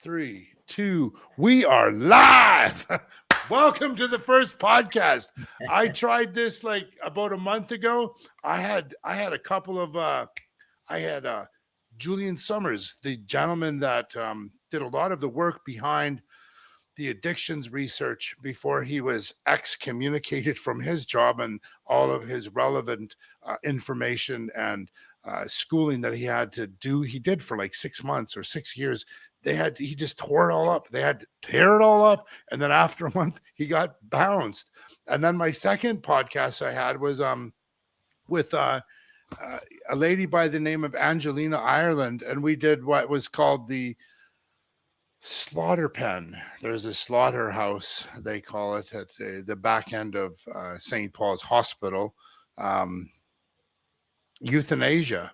3, 2, we are live. Welcome to the first podcast. I tried this like about a month ago. I had a couple of Julian Summers, the gentleman that did a lot of the work behind the addictions research before he was excommunicated from his job, and all of his relevant information and schooling that he had to do. He did for like 6 months or 6 years. He just tore it all up. They had to tear it all up. And then after a month, he got bounced. And then my second podcast I had was with a lady by the name of Angelina Ireland. And we did what was called the slaughter pen. There's a slaughterhouse, they call it, at the back end of St. Paul's Hospital. Euthanasia.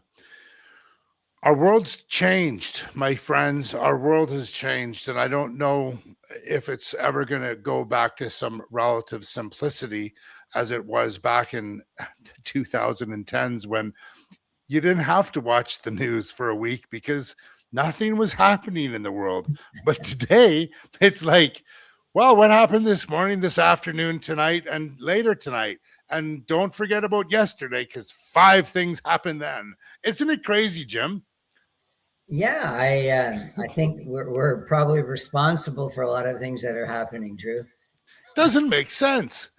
Our world's changed, my friends. Our world has changed, and I don't know if it's ever going to go back to some relative simplicity as it was back in the 2010s, when you didn't have to watch the news for a week because nothing was happening in the world. But today, it's like, well, what happened this morning, this afternoon, tonight, and later tonight? And don't forget about yesterday, because 5 things happened then. Isn't it crazy, Jim? Yeah, I think we're probably responsible for a lot of things that are happening, Drew. Doesn't make sense.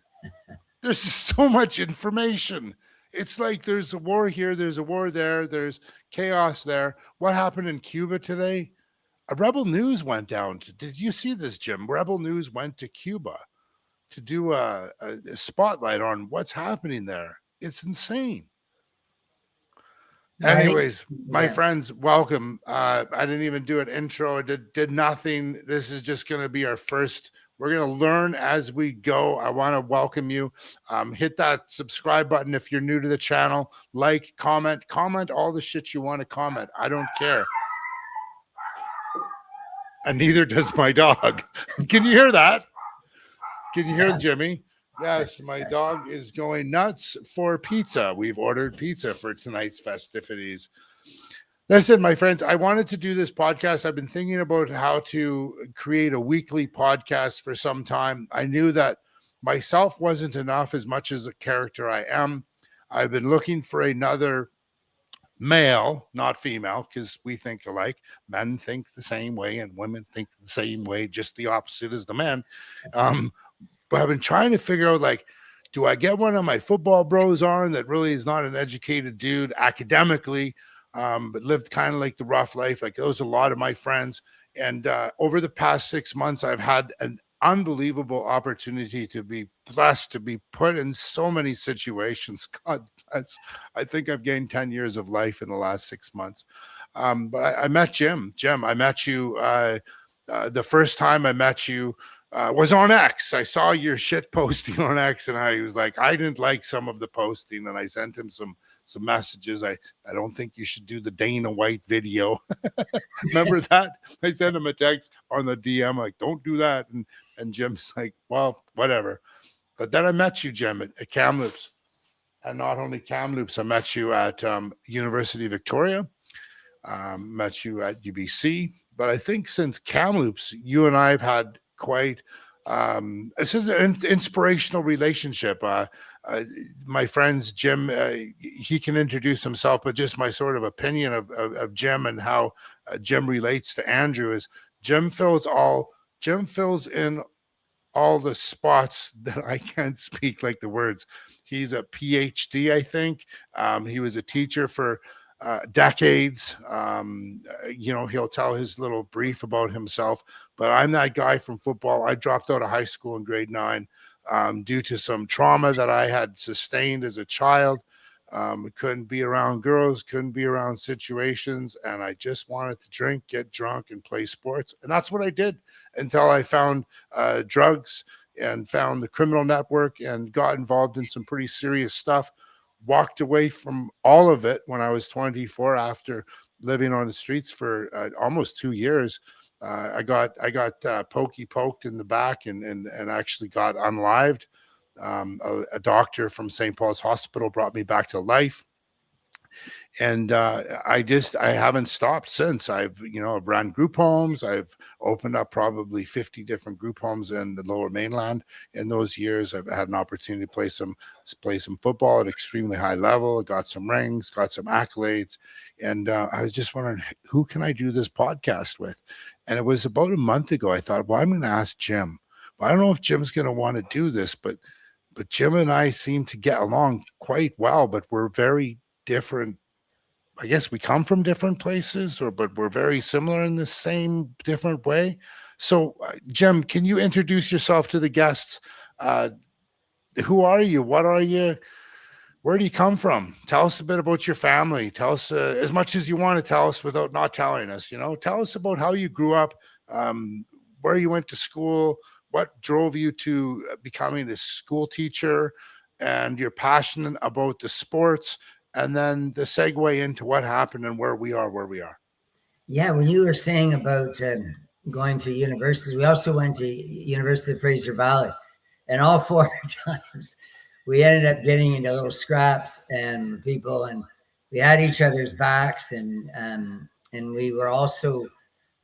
There's so much information. It's like there's a war here, there's a war there, there's chaos there. What happened in Cuba today? A Rebel News went down. Did you see this, Jim? Rebel News went to Cuba to do a spotlight on what's happening there. It's insane. Anyways, my friends, welcome. I didn't even do an intro. I did nothing. This is just going to be our first. We're going to learn as we go. I want to welcome you. Hit that subscribe button if you're new to the channel. Like, comment all the shit you want to comment. I don't care. And neither does my dog. Can you hear that? Can you hear Jimmy? Yes, my dog is going nuts for pizza. We've ordered pizza for tonight's festivities. Listen, my friends, I wanted to do this podcast. I've been thinking about how to create a weekly podcast for some time. I knew that myself wasn't enough as much as a character I am. I've been looking for another male, not female, because we think alike. Men think the same way and women think the same way, just the opposite as the men. But I've been trying to figure out, like, do I get one of my football bros on that really is not an educated dude academically, but lived kind of like the rough life? Like, those are a lot of my friends. And over the past 6 months, I've had an unbelievable opportunity to be blessed, to be put in so many situations. God, I think I've gained 10 years of life in the last 6 months. But I met Jim. Jim, I met you the first time I met you. Was on X. I saw your shit posting on X, and I was like, I didn't like some of the posting, and I sent him some messages. I don't think you should do the Dana White video. Remember that? I sent him a text on the DM, like, don't do that. And Jim's like, well, whatever. But then I met you, Jim, at Kamloops. And not only Kamloops, I met you at University of Victoria, met you at UBC. But I think since Kamloops, you and I have had quite this is an inspirational relationship. My friends, Jim, he can introduce himself, but just my sort of opinion of Jim and how Jim relates to Andrew is Jim fills in all the spots that I can't speak like the words. He's a PhD, I think. He was a teacher for decades. He'll tell his little brief about himself, but I'm that guy from football. I dropped out of high school in grade 9 due to some trauma that I had sustained as a child. Couldn't be around girls, couldn't be around situations, and I just wanted to drink, get drunk, and play sports. And that's what I did until I found drugs and found the criminal network and got involved in some pretty serious stuff. Walked away from all of it when I was 24 after living on the streets for almost 2 years. I got poked in the back and actually got unlived. A doctor from St. Paul's Hospital brought me back to life. And I haven't stopped since. I've run group homes. I've opened up probably 50 different group homes in the Lower Mainland. In those years, I've had an opportunity to play some football at extremely high level. Got some rings, got some accolades, and I was just wondering, who can I do this podcast with? And it was about a month ago. I thought, well, I'm going to ask Jim. But I don't know if Jim's going to want to do this, but Jim and I seem to get along quite well. But we're very different. I guess we come from different places, but we're very similar in the same different way. So, Jim, can you introduce yourself to the guests? Who are you? What are you? Where do you come from? Tell us a bit about your family. Tell us as much as you want to tell us without not telling us. Tell us about how you grew up, where you went to school, what drove you to becoming a school teacher, and you're passionate about the sports. And then the segue into what happened and where we are. Yeah, when you were saying about going to university, we also went to University of Fraser Valley, and all 4 times we ended up getting into little scraps and people, and we had each other's backs, and we were also,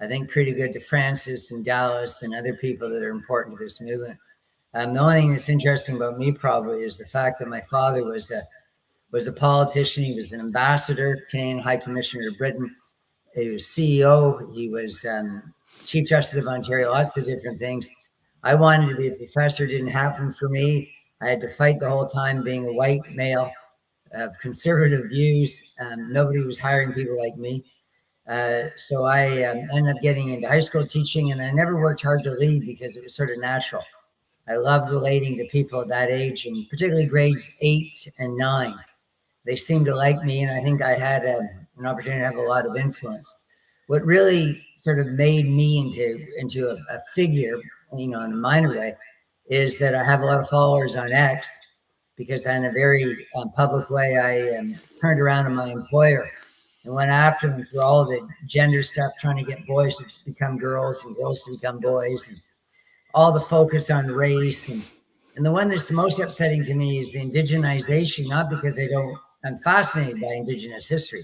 I think, pretty good to Francis and Dallas and other people that are important to this movement. The only thing that's interesting about me probably is the fact that my father was a politician. He was an ambassador, Canadian High Commissioner to Britain. He was CEO. He was Chief Justice of Ontario, lots of different things. I wanted to be a professor. Didn't happen for me. I had to fight the whole time being a white male of conservative views. Nobody was hiring people like me. So I ended up getting into high school teaching, and I never worked hard to lead because it was sort of natural. I loved relating to people at that age, and particularly grades 8 and 9. They seemed to like me, and I think I had an opportunity to have a lot of influence. What really sort of made me into a figure, in a minor way, is that I have a lot of followers on X, because in a very public way, I turned around on my employer and went after them for all the gender stuff, trying to get boys to become girls and girls to become boys, and all the focus on race. And the one that's most upsetting to me is the indigenization, not because I'm fascinated by Indigenous history,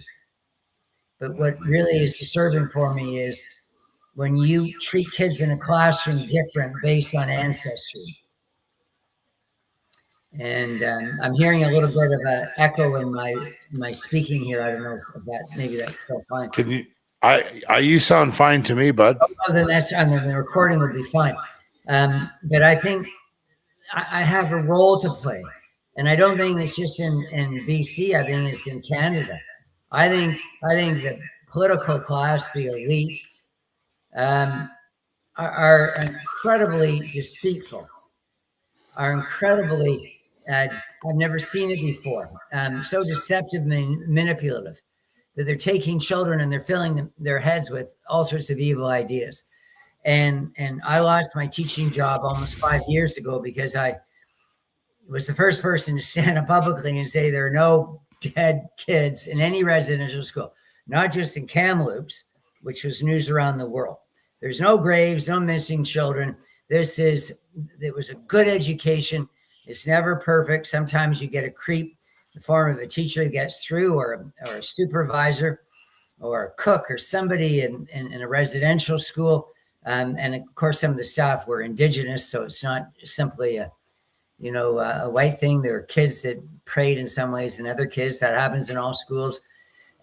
but what really is disturbing for me is when you treat kids in a classroom different based on ancestry. And I'm hearing a little bit of an echo in my speaking here. I don't know if maybe that's still fine. Can you? You sound fine to me, bud. Oh, then the recording will be fine. But I think I have a role to play. And I don't think it's just in BC. I think it's in Canada. I think the political class, the elite, are incredibly deceitful, are incredibly, I've never seen it before, so deceptive and manipulative that they're taking children and they're filling their heads with all sorts of evil ideas. And I lost my teaching job almost 5 years ago because I was the first person to stand up publicly and say there are no dead kids in any residential school, not just in Kamloops, which was news around the world. There's no graves, no missing children. It was a good education. It's never perfect. Sometimes you get a creep in the form of a teacher that gets through, or a supervisor, or a cook, or somebody in a residential school. And of course, some of the staff were Indigenous, so it's not simply a white thing. There were kids that prayed in some ways, and other kids. That happens in all schools.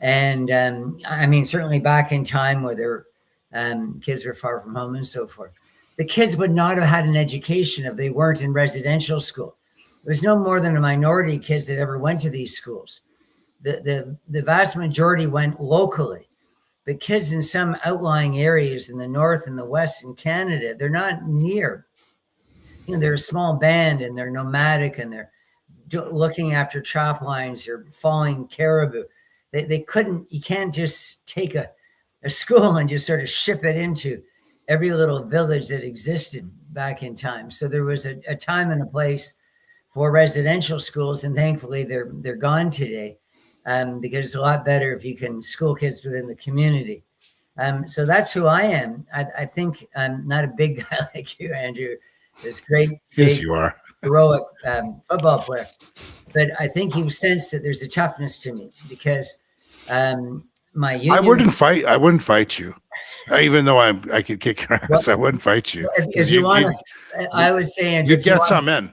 And I mean, certainly back in time where there kids were far from home and so forth, the kids would not have had an education if they weren't in residential school. There's no more than a minority of kids that ever went to these schools. The vast majority went locally. But kids in some outlying areas in the north and the west in Canada, they're not near. They're a small band, and they're nomadic, and they're looking after trap lines or falling caribou. They couldn't. You can't just take a school and just sort of ship it into every little village that existed back in time. So there was a time and a place for residential schools, and thankfully they're gone today, because it's a lot better if you can school kids within the community. So that's who I am. I think I'm not a big guy like you, Andrew. This great, yes, you are, heroic football player. But I think you sense that there's a toughness to me, because My I union. wouldn't fight you, even though I could kick your ass. I wouldn't fight you. If you want to, I would say, Andrew, you get some in.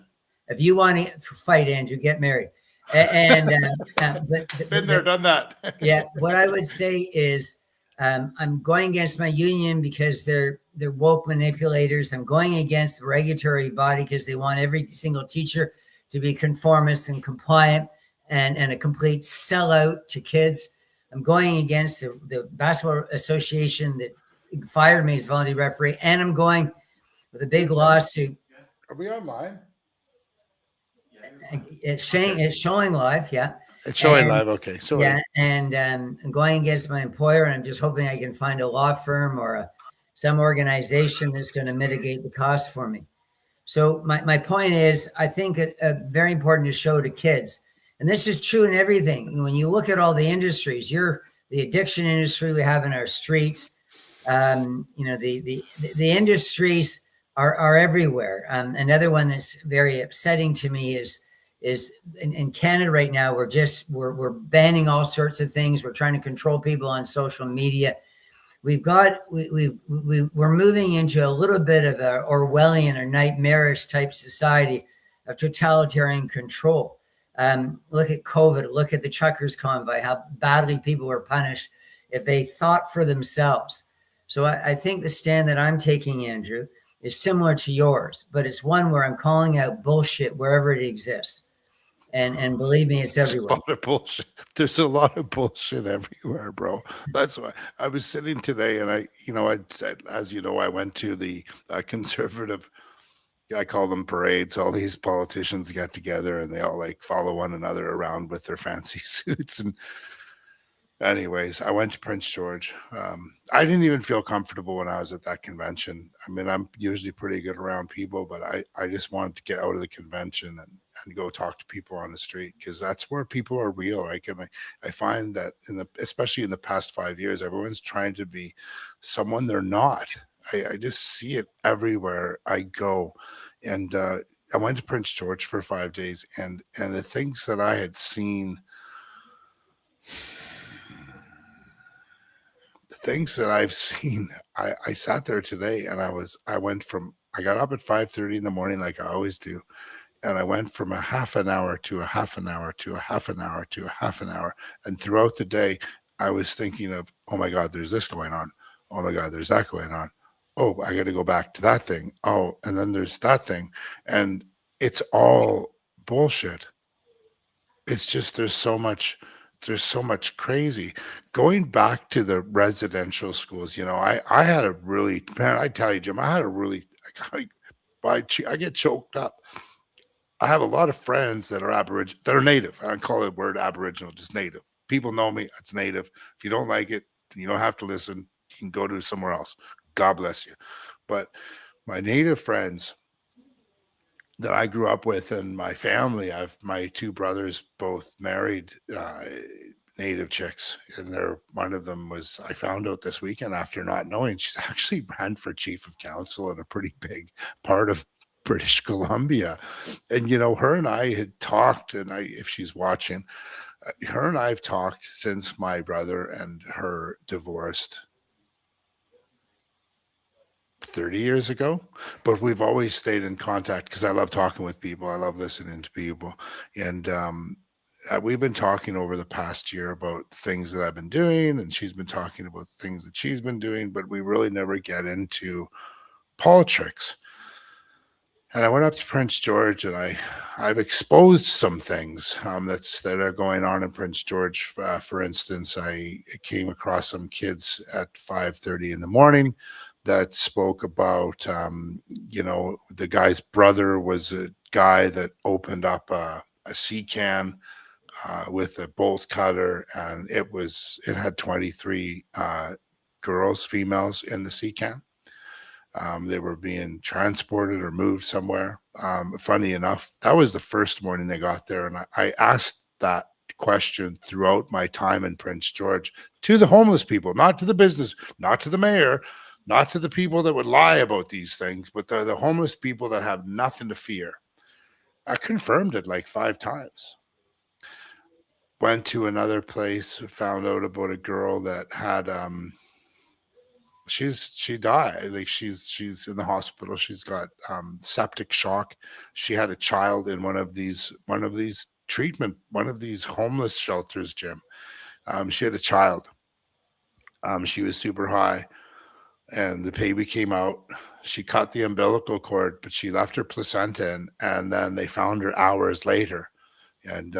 If you want to fight, Andrew, get married. And Been there, done that. Yeah, what I would say is, I'm going against my union because they're woke manipulators. I'm going against the regulatory body because they want every single teacher to be conformist and compliant and a complete sellout to kids. I'm going against the basketball association that fired me as volunteer referee, and I'm going with a big lawsuit. Are we online? It's showing live, yeah. It's showing live, okay. Sorry. Yeah, and I'm going against my employer, and I'm just hoping I can find a law firm or some organization that's going to mitigate the cost for me. So my point is, I think very important to show to kids, and this is true in everything. When you look at all the industries, the addiction industry we have in our streets, the industries are everywhere. Another one that's very upsetting to me is in Canada right now, we're banning all sorts of things. We're trying to control people on social media. We're moving into a little bit of a Orwellian or nightmarish type society of totalitarian control. Look at COVID, look at the truckers convoy, how badly people were punished if they thought for themselves. So I think the stand that I'm taking, Andrew, is similar to yours, but it's one where I'm calling out bullshit wherever it exists. And believe me, it's everywhere. A lot of bullshit. There's a lot of bullshit everywhere, bro. That's why I was sitting today, and I said, as you know, I went to the conservative, I call them parades. All these politicians get together and they all like follow one another around with their fancy suits. And anyways, I went to Prince George. I didn't even feel comfortable when I was at that convention. I mean, I'm usually pretty good around people, but I just wanted to get out of the convention and go talk to people on the street, because that's where people are real. Right? And I find that especially in the past 5 years, everyone's trying to be someone they're not. I just see it everywhere I go. And I went to Prince George for 5 days, and the things that I had seen, things that I've seen, I sat there today, and I got up at 5:30 in the morning like I always do, and I went from a half an hour to a half an hour to a half an hour to a half an hour, and throughout the day I was thinking of, oh my God, there's this going on, oh my God, there's that going on, oh, I got to go back to that thing, oh, and then there's that thing, and it's all bullshit. It's just there's so much crazy. Going back to the residential schools, I had a really, man, I tell you, Jim, I get choked up. I have a lot of friends that are Aboriginal, that are native. I don't call the word Aboriginal, just native. People know me, it's native. If you don't like it, you don't have to listen. You can go to somewhere else. God bless you. But my native friends that I grew up with and my family, my two brothers both married native chicks, and one of them was, I found out this weekend after not knowing, she's actually ran for chief of council in a pretty big part of British Columbia. And her and I had talked, and if she's watching, her and I have talked since my brother and her divorced 30 years ago, but we've always stayed in contact because I love talking with people. I love listening to people. And we've been talking over the past year about things that I've been doing, and she's been talking about things that she's been doing, but we really never get into politics. And I went up to Prince George, and I've exposed some things that are going on in Prince George. For instance, I came across some kids at 5:30 in the morning that spoke about, the guy's brother was a guy that opened up a sea can with a bolt cutter, and it had 23 females in the sea can. They were being transported or moved somewhere. Funny enough, that was the first morning they got there, and I asked that question throughout my time in Prince George to the homeless people, not to the business, not to the mayor, not to the people that would lie about these things, but the homeless people that have nothing to fear. I confirmed it like 5 times. went to another place, found out about a girl that had she died. Like she's in the hospital. She's got septic shock. She had a child in one of these homeless shelters, Jim. She had a child. She was super high, and the baby came out. She cut the umbilical cord, but she left her placenta in, and then they found her hours later. And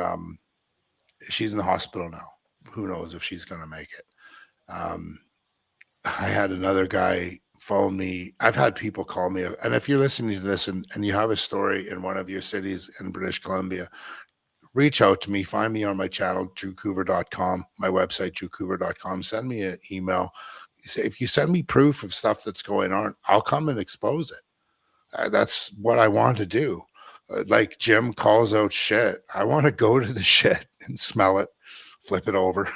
she's in the hospital now. Who knows if she's going to make it. I had another guy phone me. I've had people call me. And if you're listening to this and you have a story in one of your cities in British Columbia, reach out to me. Find me on my channel, Drewcouver.com, my website, Drewcouver.com. Send me an email. If you send me proof of stuff that's going on, I'll come and expose it. That's what I want to do. Like Jim calls out shit. I want to go to the shit and smell it, flip it over,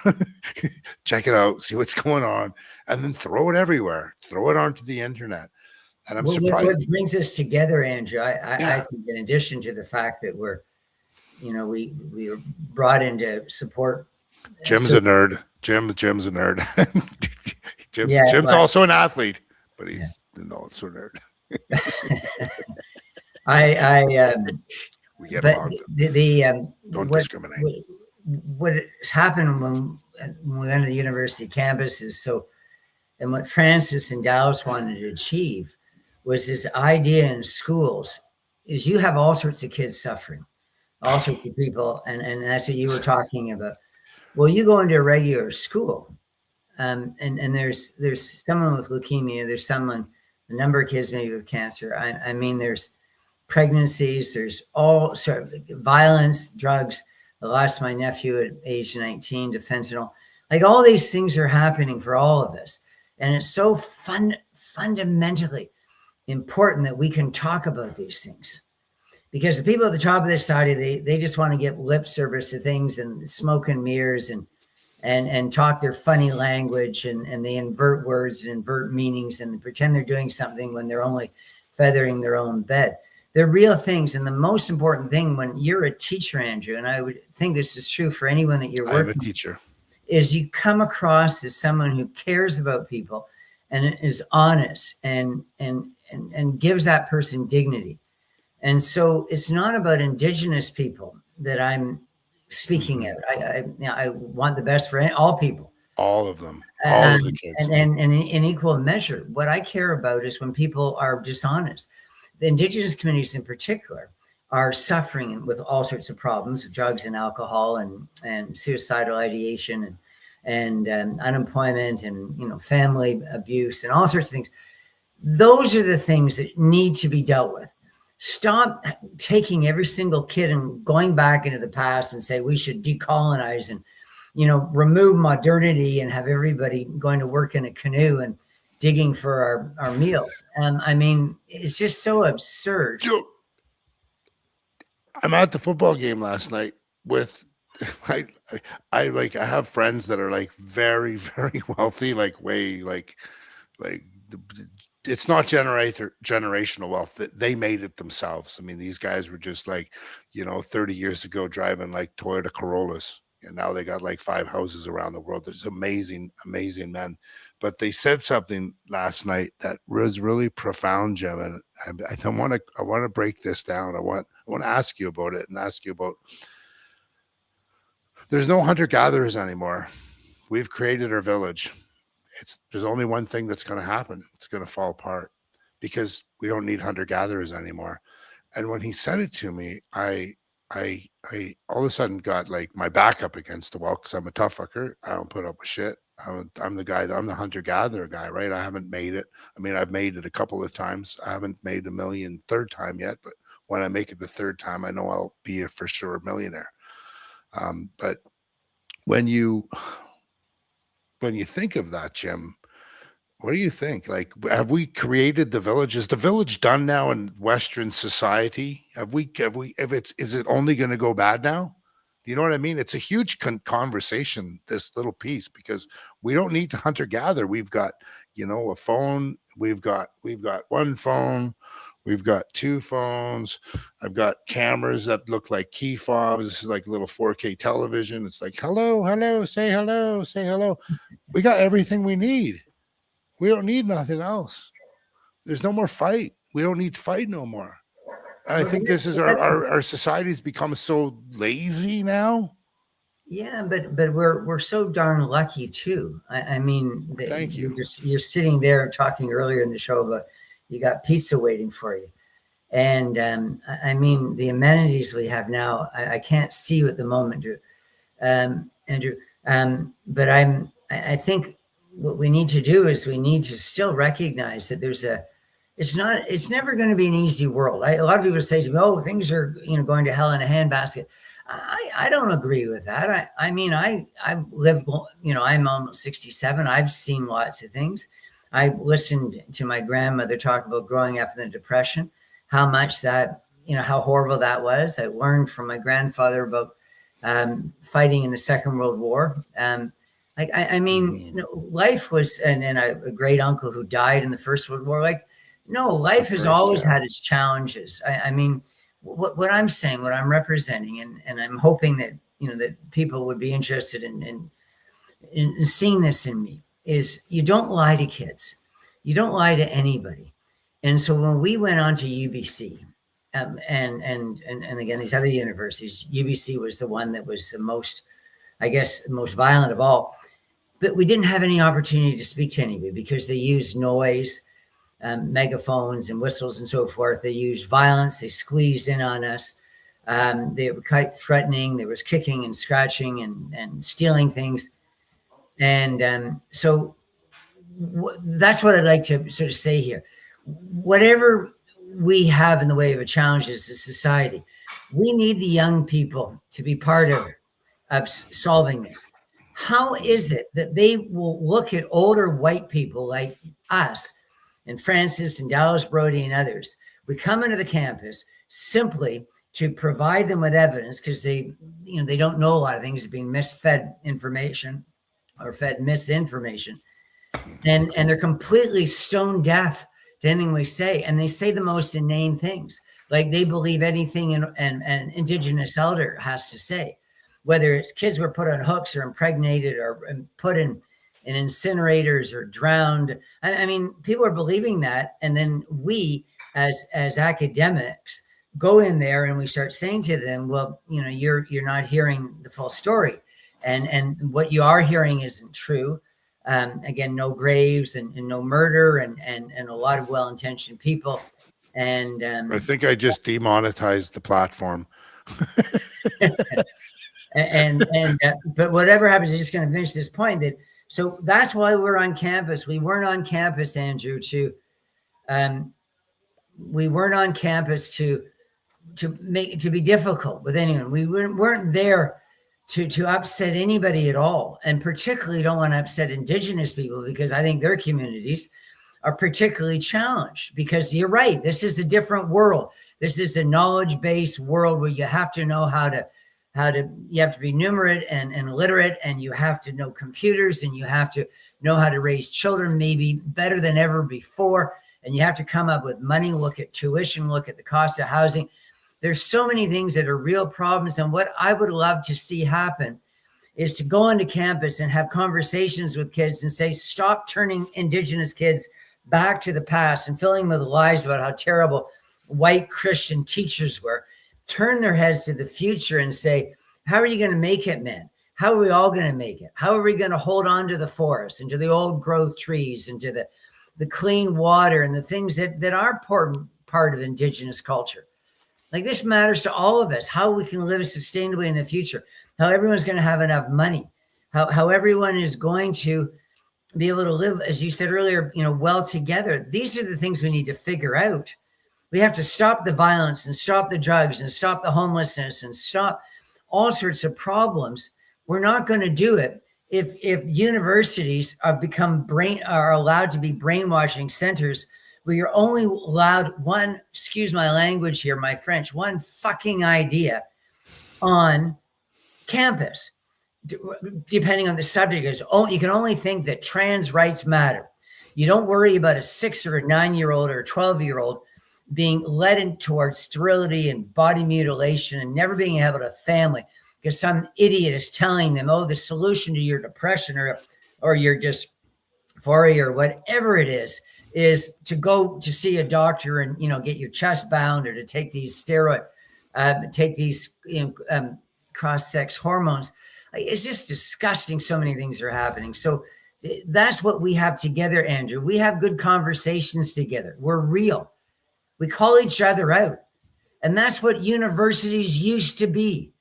check it out, see what's going on, and then throw it everywhere. Throw it onto the internet. And I'm surprised. What brings us together, Andrew, I think in addition to the fact that we were brought in to support. Jim's a nerd. Jim's a nerd. Jim's also an athlete, but he's also a nerd. We get along. Don't discriminate. What has happened when we went to the university campus and what Francis and Dallas wanted to achieve was this idea in schools is you have all sorts of kids suffering, all sorts of people, and that's what you were talking about. Well, you go into a regular school, and there's someone with leukemia, there's a number of kids maybe with cancer. I mean, there's pregnancies, there's all sort of violence, drugs. I lost my nephew at age 19 to fentanyl. Like all these things are happening for all of us. And it's so fundamentally important that we can talk about these things. Because the people at the top of this society, they just want to get lip service to things and smoke and mirrors and talk their funny language and they invert words and invert meanings and they pretend they're doing something when they're only feathering their own bed. They're real things. And the most important thing when you're a teacher, Andrew, and I would think this is true for anyone that you're working with, teacher, is you come across as someone who cares about people and is honest and gives that person dignity. And so it's not about Indigenous people that I'm speaking out. I want the best for all people. All of them. All of the kids. And in equal measure, what I care about is when people are dishonest. The Indigenous communities in particular are suffering with all sorts of problems with drugs and alcohol and suicidal ideation and unemployment and family abuse and all sorts of things. Those are the things that need to be dealt with. Stop taking every single kid and going back into the past and say we should decolonize and remove modernity and have everybody going to work in a canoe and digging for our meals. I mean, it's just so absurd. I'm at the football game last night with I have friends that are like very, very wealthy, like way like it's not generational wealth that they made it themselves. I mean, these guys were just like, 30 years ago driving like Toyota Corollas. And now they got like 5 houses around the world. There's amazing, amazing men. But they said something last night that was really profound, Jim. And I want to break this down. I want to ask you about it and ask you about. There's no hunter-gatherers anymore. We've created our village. There's only one thing that's going to happen. It's going to fall apart because we don't need hunter-gatherers anymore. And when he said it to me, I all of a sudden got like my back up against the wall because I'm a tough fucker. I don't put up with shit. I'm the guy. I'm the hunter-gatherer guy, right? I haven't made it. I mean, I've made it a couple of times. I haven't made a million third time yet, but when I make it the third time, I know I'll be a for sure millionaire. But when you think of that, Jim, what do you think? Like, have we created the village? Is the village done now in Western society? Is it only going to go bad now? You know what I mean? It's a huge conversation, this little piece, because we don't need to hunter gather. We've got, a phone. We've got one phone. We've got 2 phones. I've got cameras that look like key fobs. This is like a little 4K television. It's like, hello, hello, say hello, say hello. We got everything we need. We don't need nothing else. There's no more fight. We don't need to fight no more. And I think this is our society's become so lazy now. Yeah, but we're so darn lucky too. I mean, Thank you. You're sitting there talking earlier in the show about you got pizza waiting for you, and I mean the amenities we have now. I can't see you at the moment, Drew, Andrew. But I think what we need to do is we need to still recognize that it's never going to be an easy world. A lot of people say to me, "Oh, things are going to hell in a handbasket." I don't agree with that. I mean, I've lived, I'm almost 67. I've seen lots of things. I listened to my grandmother talk about growing up in the Depression, how much that, how horrible that was. I learned from my grandfather about fighting in the Second World War. Life was, and a great uncle who died in the First World War. Life has always had its challenges. I mean, what I'm saying, what I'm representing, and I'm hoping that that people would be interested in seeing this in me, is you don't lie to kids, you don't lie to anybody. And so when we went on to UBC, and again these other universities, UBC was the one that was the most violent of all, but we didn't have any opportunity to speak to anybody because they used noise. Megaphones and whistles and so forth. They used violence. They squeezed in on us. They were quite threatening. There was kicking and scratching and stealing things. And so that's what I'd like to sort of say here. Whatever we have in the way of a challenge as a society, we need the young people to be part of solving this. How is it that they will look at older white people like us and Francis and Dallas Brody and others? We come into the campus simply to provide them with evidence because they don't know a lot of things, are being misfed information or fed misinformation. And they're completely stone deaf to anything we say. And they say the most inane things. Like they believe anything an Indigenous elder has to say, whether it's kids were put on hooks or impregnated or put in incinerators or drowned. I mean, people are believing that. And then we as academics go in there and we start saying to them, well, you're not hearing the full story. And what you are hearing isn't true. Again, no graves and no murder and a lot of well-intentioned people. And I think I just demonetized the platform. But whatever happens, I'm just going to finish this point that, so that's why we're on campus. We weren't on campus, Andrew, to be difficult with anyone. We weren't there to upset anybody at all, and particularly don't want to upset Indigenous people because I think their communities are particularly challenged. Because you're right, this is a different world. This is a knowledge-based world where you have to know you have to be numerate and literate, and you have to know computers, and you have to know how to raise children maybe better than ever before. And you have to come up with money, look at tuition, look at the cost of housing. There's so many things that are real problems. And what I would love to see happen is to go onto campus and have conversations with kids and say, stop turning Indigenous kids back to the past and filling them with lies about how terrible white Christian teachers were. Turn their heads to the future and say, how are you going to make it, man? How are we all going to make it? How are we going to hold on to the forest and to the old growth trees and to the clean water and the things that are important part of Indigenous culture? Like, this matters to all of us, how we can live sustainably in the future, how everyone's going to have enough money, how everyone is going to be able to live, as you said earlier, well together. These are the things we need to figure out. We have to stop the violence and stop the drugs and stop the homelessness and stop all sorts of problems. We're not going to do it if universities are allowed to be brainwashing centers where you're only allowed one, excuse my language here, my French, one fucking idea on campus, depending on the subject. You can only think that trans rights matter. You don't worry about a 6 or a 9-year-old or a 12-year-old being led towards sterility and body mutilation and never being able to family because some idiot is telling them, oh, the solution to your depression or your dysphoria or whatever it is to go to see a doctor and, get your chest bound or to take these cross-sex hormones. It's just disgusting. So many things are happening. So that's what we have together, Andrew. We have good conversations together. We're real. We call each other out. And that's what universities used to be.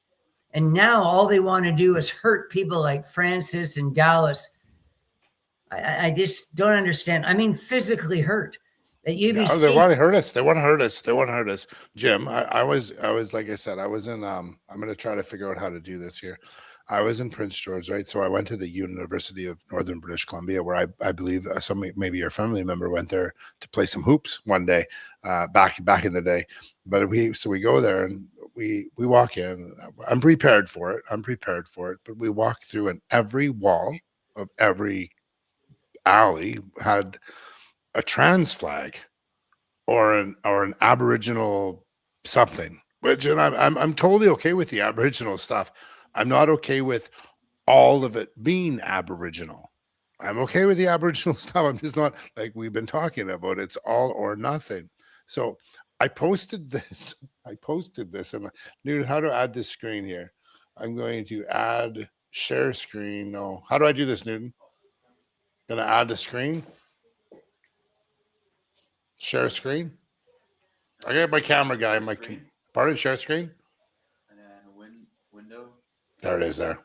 And now all they want to do is hurt people like Francis and Dallas. I just don't understand. I mean, physically hurt. At UBC, they want to hurt us. They want to hurt us. They want to hurt us. Jim, I was like I said, I was in. I'm going to try to figure out how to do this here. I was in Prince George, right? So I went to the University of Northern British Columbia, where I believe maybe your family member went there to play some hoops one day, back in the day. But we go there and we walk in. I'm prepared for it. But we walk through, and every wall of every alley had a trans flag or an Aboriginal something. Which, and I'm totally okay with the Aboriginal stuff. I'm not okay with all of it being Aboriginal. I'm okay with the Aboriginal stuff. I'm just not, like we've been talking about. It's all or nothing. So I posted this. And dude, how to add this screen here? I'm going to add share screen. No, how do I do this, Newton? Gonna add the screen. Share screen. I got my camera guy. Pardon, share screen. And then window. There it is there.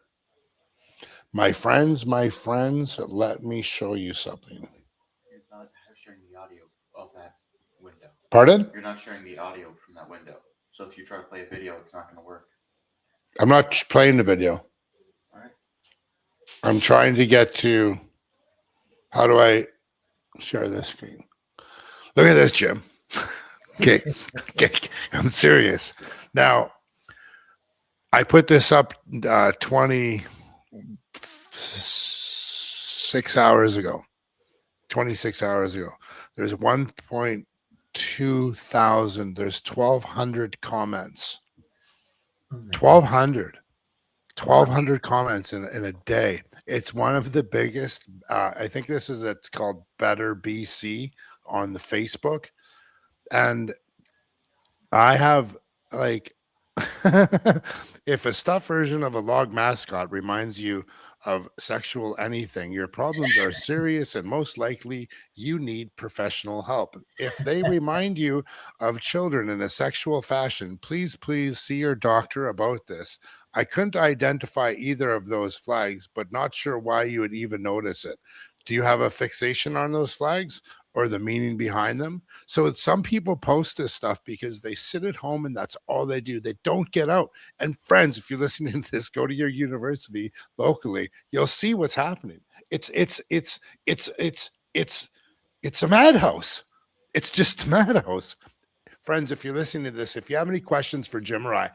My friends, let me show you something. You're not sharing the audio of that window. Pardon? You're not sharing the audio from that window. So if you try to play a video, it's not going to work. I'm not playing the video. All right. I'm trying to get to, how do I share this screen? Look at this, Jim. Okay. I'm serious. Now, I put this up 26 hours ago. There's 1.2 thousand. There's 1,200 comments. 1,200 comments in a day. It's one of the biggest. I think it's called Better BC on the Facebook. And I have if a stuffed version of a log mascot reminds you of sexual anything, your problems are serious and most likely you need professional help. If they remind you of children in a sexual fashion, please see your doctor about this. I couldn't identify either of those flags, but not sure why you would even notice it. Do you have a fixation on those flags or the meaning behind them? So some people post this stuff because they sit at home and that's all they do. They don't get out. And friends, if you're listening to this, go to your university locally. You'll see what's happening. It's a madhouse. It's just a madhouse. Friends, if you're listening to this, if you have any questions for Jim or I,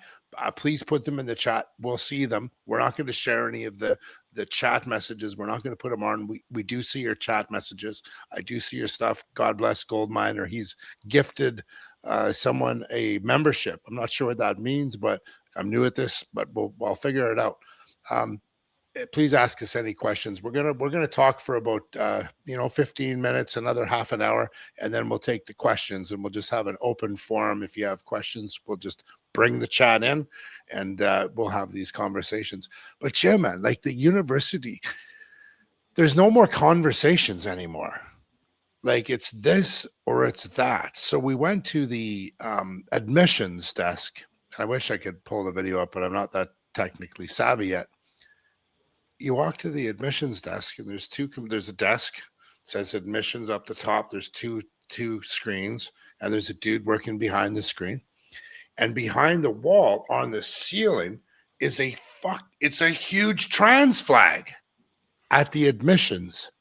please put them in the chat. We'll see them. We're not going to share any of the chat messages. We're not going to put them on. We do see your chat messages. I do see your stuff. God bless Goldminer. He's gifted someone a membership. I'm not sure what that means, but I'm new at this, but I'll figure it out. Please ask us any questions. We're gonna talk for about 15 minutes, another half an hour, and then we'll take the questions and we'll just have an open forum. If you have questions, we'll just bring the chat in and we'll have these conversations. But yeah, man, like the university, there's no more conversations anymore. Like it's this or it's that. So we went to the admissions desk. And I wish I could pull the video up, but I'm not that technically savvy yet. You walk to the admissions desk and there's a desk, says admissions up the top. There's two screens and there's a dude working behind the screen. And behind the wall on the ceiling is it's a huge trans flag at the admissions.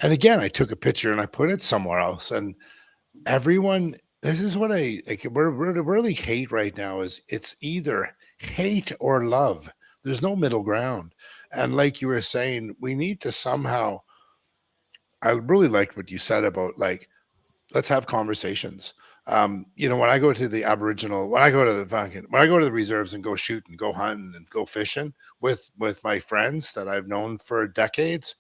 And again, I took a picture and I put it somewhere else. And everyone, this is what I really hate right now is it's either hate or love. There's no middle ground. And like you were saying, we need to somehow, I really liked what you said about like let's have conversations. You know, when I go to the Aboriginal, when I go to the reserves and go shooting, go hunting, and go fishing with my friends that I've known for decades,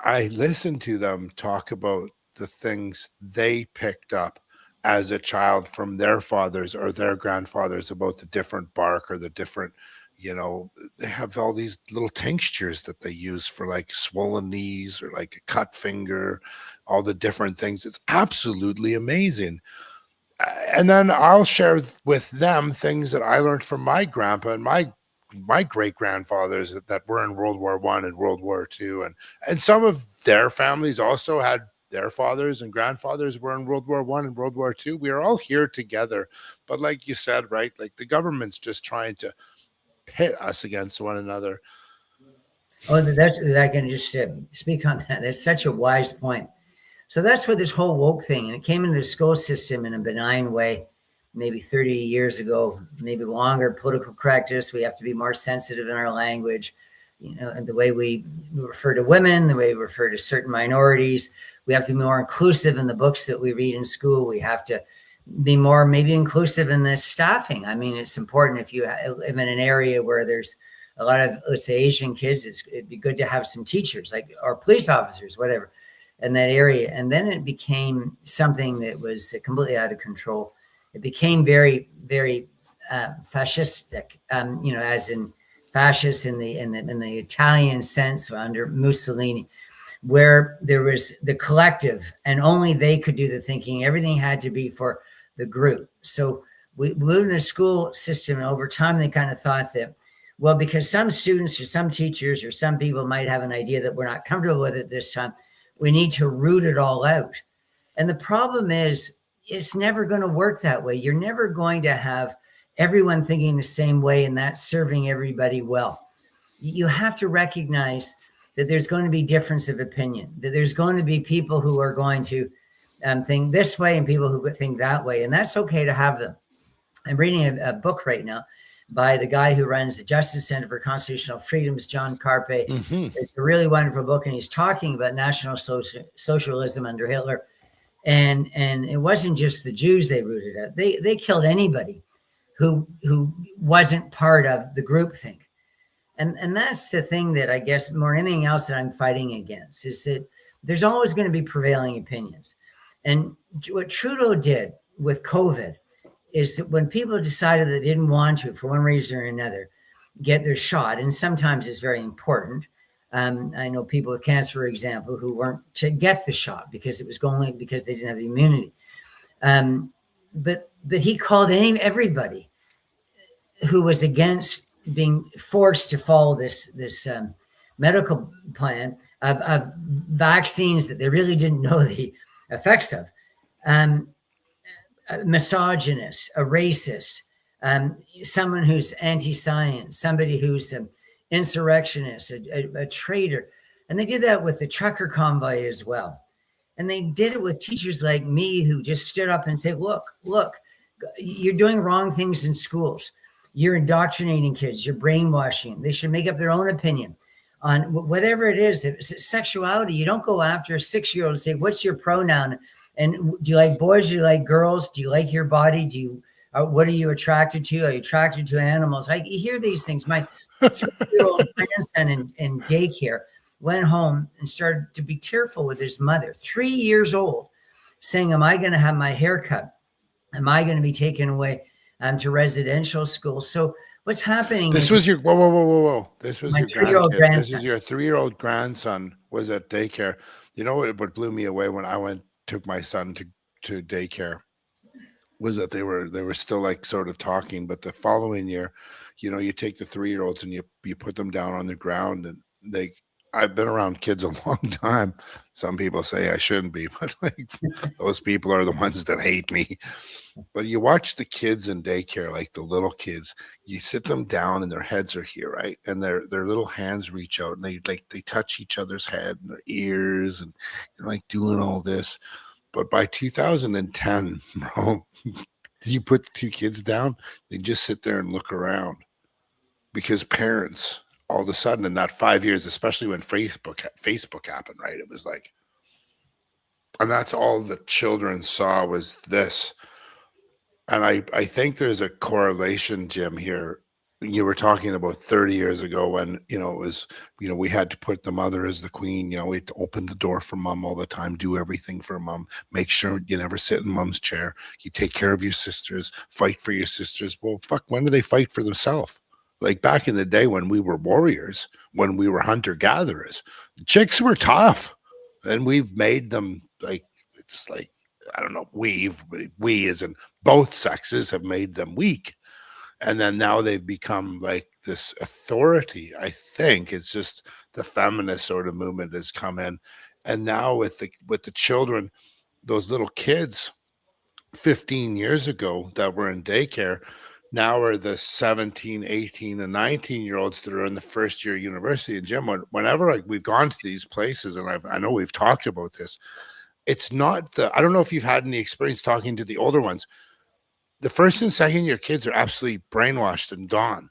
I listen to them talk about the things they picked up as a child from their fathers or their grandfathers about the different bark or the different, you know, they have all these little tinctures that they use for like swollen knees or like a cut finger, all the different things. It's absolutely amazing. And then I'll share with them things that I learned from my grandpa and my great grandfathers that were in World War I and World War II, and some of their families also had their fathers and grandfathers were in World War I and World War II. We are all here together, but like you said, right, like the government's just trying to pit us against one another. Oh, that's, I can just speak on that. That's such a wise point. So that's what this whole woke thing, and it came into the school system in a benign way, maybe 30 years ago, maybe longer. Political correctness, we have to be more sensitive in our language, you know, and the way we refer to women, the way we refer to certain minorities. We have to be more inclusive in the books that we read in school. We have to be more maybe inclusive in the staffing. I mean, it's important if you live in an area where there's a lot of, let's say, Asian kids, it'd be good to have some teachers, like, or police officers, whatever, in that area. And then it became something that was completely out of control. It became very, very fascistic, you know, as in fascist in the Italian sense under Mussolini, where there was the collective and only they could do the thinking. Everything had to be for the group. So we moved in a school system, and over time they kind of thought that, well, because some students or some teachers or some people might have an idea that we're not comfortable with it this time, we need to root it all out. And the problem is, it's never going to work that way. You're never going to have everyone thinking the same way and that's serving everybody well. You have to recognize that there's going to be difference of opinion, that there's going to be people who are going to think this way and people who think that way. And that's okay to have them. I'm reading a book right now by the guy who runs the Justice Center for Constitutional Freedoms, John Carpe. Mm-hmm. It's a really wonderful book, and he's talking about National Socialism under Hitler. And it wasn't just the Jews they rooted out. They killed anybody who wasn't part of the groupthink. And that's the thing that I guess more than anything else that I'm fighting against is that there's always going to be prevailing opinions. And what Trudeau did with COVID is that when people decided they didn't want to, for one reason or another, get their shot, and sometimes it's very important. I know people with cancer, for example, who weren't to get the shot because it was going because they didn't have the immunity. But he called everybody who was against being forced to follow this medical plan of vaccines that they really didn't know the effects of. A misogynist, a racist, someone who's anti-science, somebody who's an insurrectionist, a traitor. And they did that with the trucker convoy as well. And they did it with teachers like me who just stood up and said, look, you're doing wrong things in schools. You're indoctrinating kids. You're brainwashing. They should make up their own opinion on whatever it is. If it's sexuality, you don't go after a 6-year-old and say, what's your pronoun? And do you like boys? Do you like girls? Do you like your body? What are you attracted to? Are you attracted to animals? You hear these things. My 3-year-old grandson in daycare went home and started to be tearful with his mother, 3 years old, saying, am I going to have my hair cut? Am I going to be taken away to residential school? So what's happening? This was your, whoa. This was my your 3-year-old grandson. This is your 3-year-old grandson was at daycare. You know what blew me away when I took my son to daycare was that they were still like sort of talking, but the following year, you know, you take the 3-year-olds and you put them down on the ground, and I've been around kids a long time. Some people say I shouldn't be, but like those people are the ones that hate me. But you watch the kids in daycare, like the little kids, you sit them down and their heads are here, right? And their little hands reach out and they touch each other's head and their ears and like doing all this. But by 2010, bro, you put the 2 kids down, they just sit there and look around because parents, all of a sudden in that 5 years, especially when Facebook happened, right? It was like And that's all the children saw was this. And I think there's a correlation, Jim, here. You were talking about 30 years ago when, it was, we had to put the mother as the queen. We had to open the door for mom all the time, do everything for mom, make sure you never sit in mom's chair. You take care of your sisters, fight for your sisters. Well, fuck, when do they fight for themselves? Like back in the day when we were warriors, when we were hunter-gatherers, chicks were tough. And we've made them it's like, I don't know, we as in both sexes have made them weak. And then now they've become like this authority. I think it's just the feminist sort of movement has come in. And now with the children, those little kids 15 years ago that were in daycare, now are the 17, 18, and 19-year-olds that are in the first year of university. And Jim, whenever we've gone to these places, and I know we've talked about this, it's not I don't know if you've had any experience talking to the older ones. The first and second year kids are absolutely brainwashed and gone.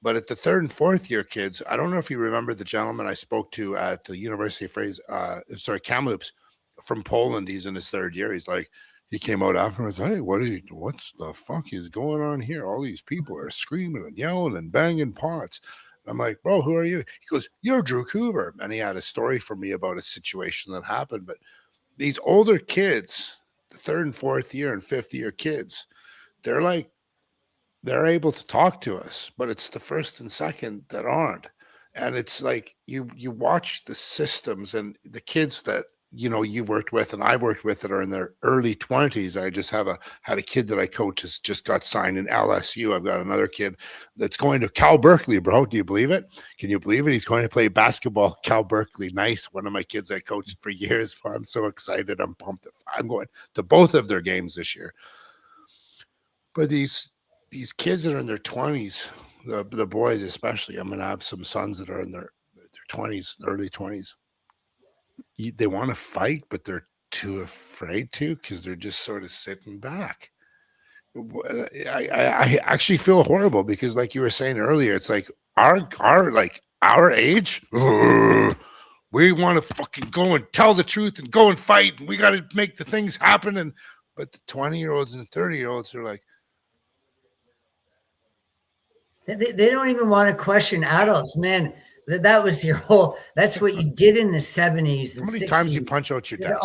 But at the third and fourth year kids, I don't know if you remember the gentleman I spoke to at the University of Kamloops from Poland. He's in his third year. He's like, he came out afterwards. Hey, what's the fuck is going on here? All these people are screaming and yelling and banging pots. I'm like, bro, who are you? He goes, you're Drewcouver. And he had a story for me about a situation that happened. But these older kids, the third and fourth year and fifth year kids, they're able to talk to us, but it's the first and second that aren't. And it's like you watch the systems and the kids that you've worked with and I've worked with that are in their early 20s. I just had a kid that I coach has just got signed in LSU. I've got another kid that's going to Cal Berkeley, bro. Do you believe it? Can you believe it? He's going to play basketball at Cal Berkeley. Nice. One of my kids I coached for years. I'm so excited. I'm pumped. I'm going to both of their games this year. But these kids that are in their 20s, the boys especially, I'm going to have some sons that are in their 20s, early 20s. They want to fight, but they're too afraid to because they're just sort of sitting back. I actually feel horrible because, like you were saying earlier, it's like our age, we want to fucking go and tell the truth and go and fight, and we got to make the things happen. But the 20-year-olds and 30-year-olds are like, they don't even want to question adults, man. That was your whole. That's what you did in the 70s and 60s. How many times you punch out your dad?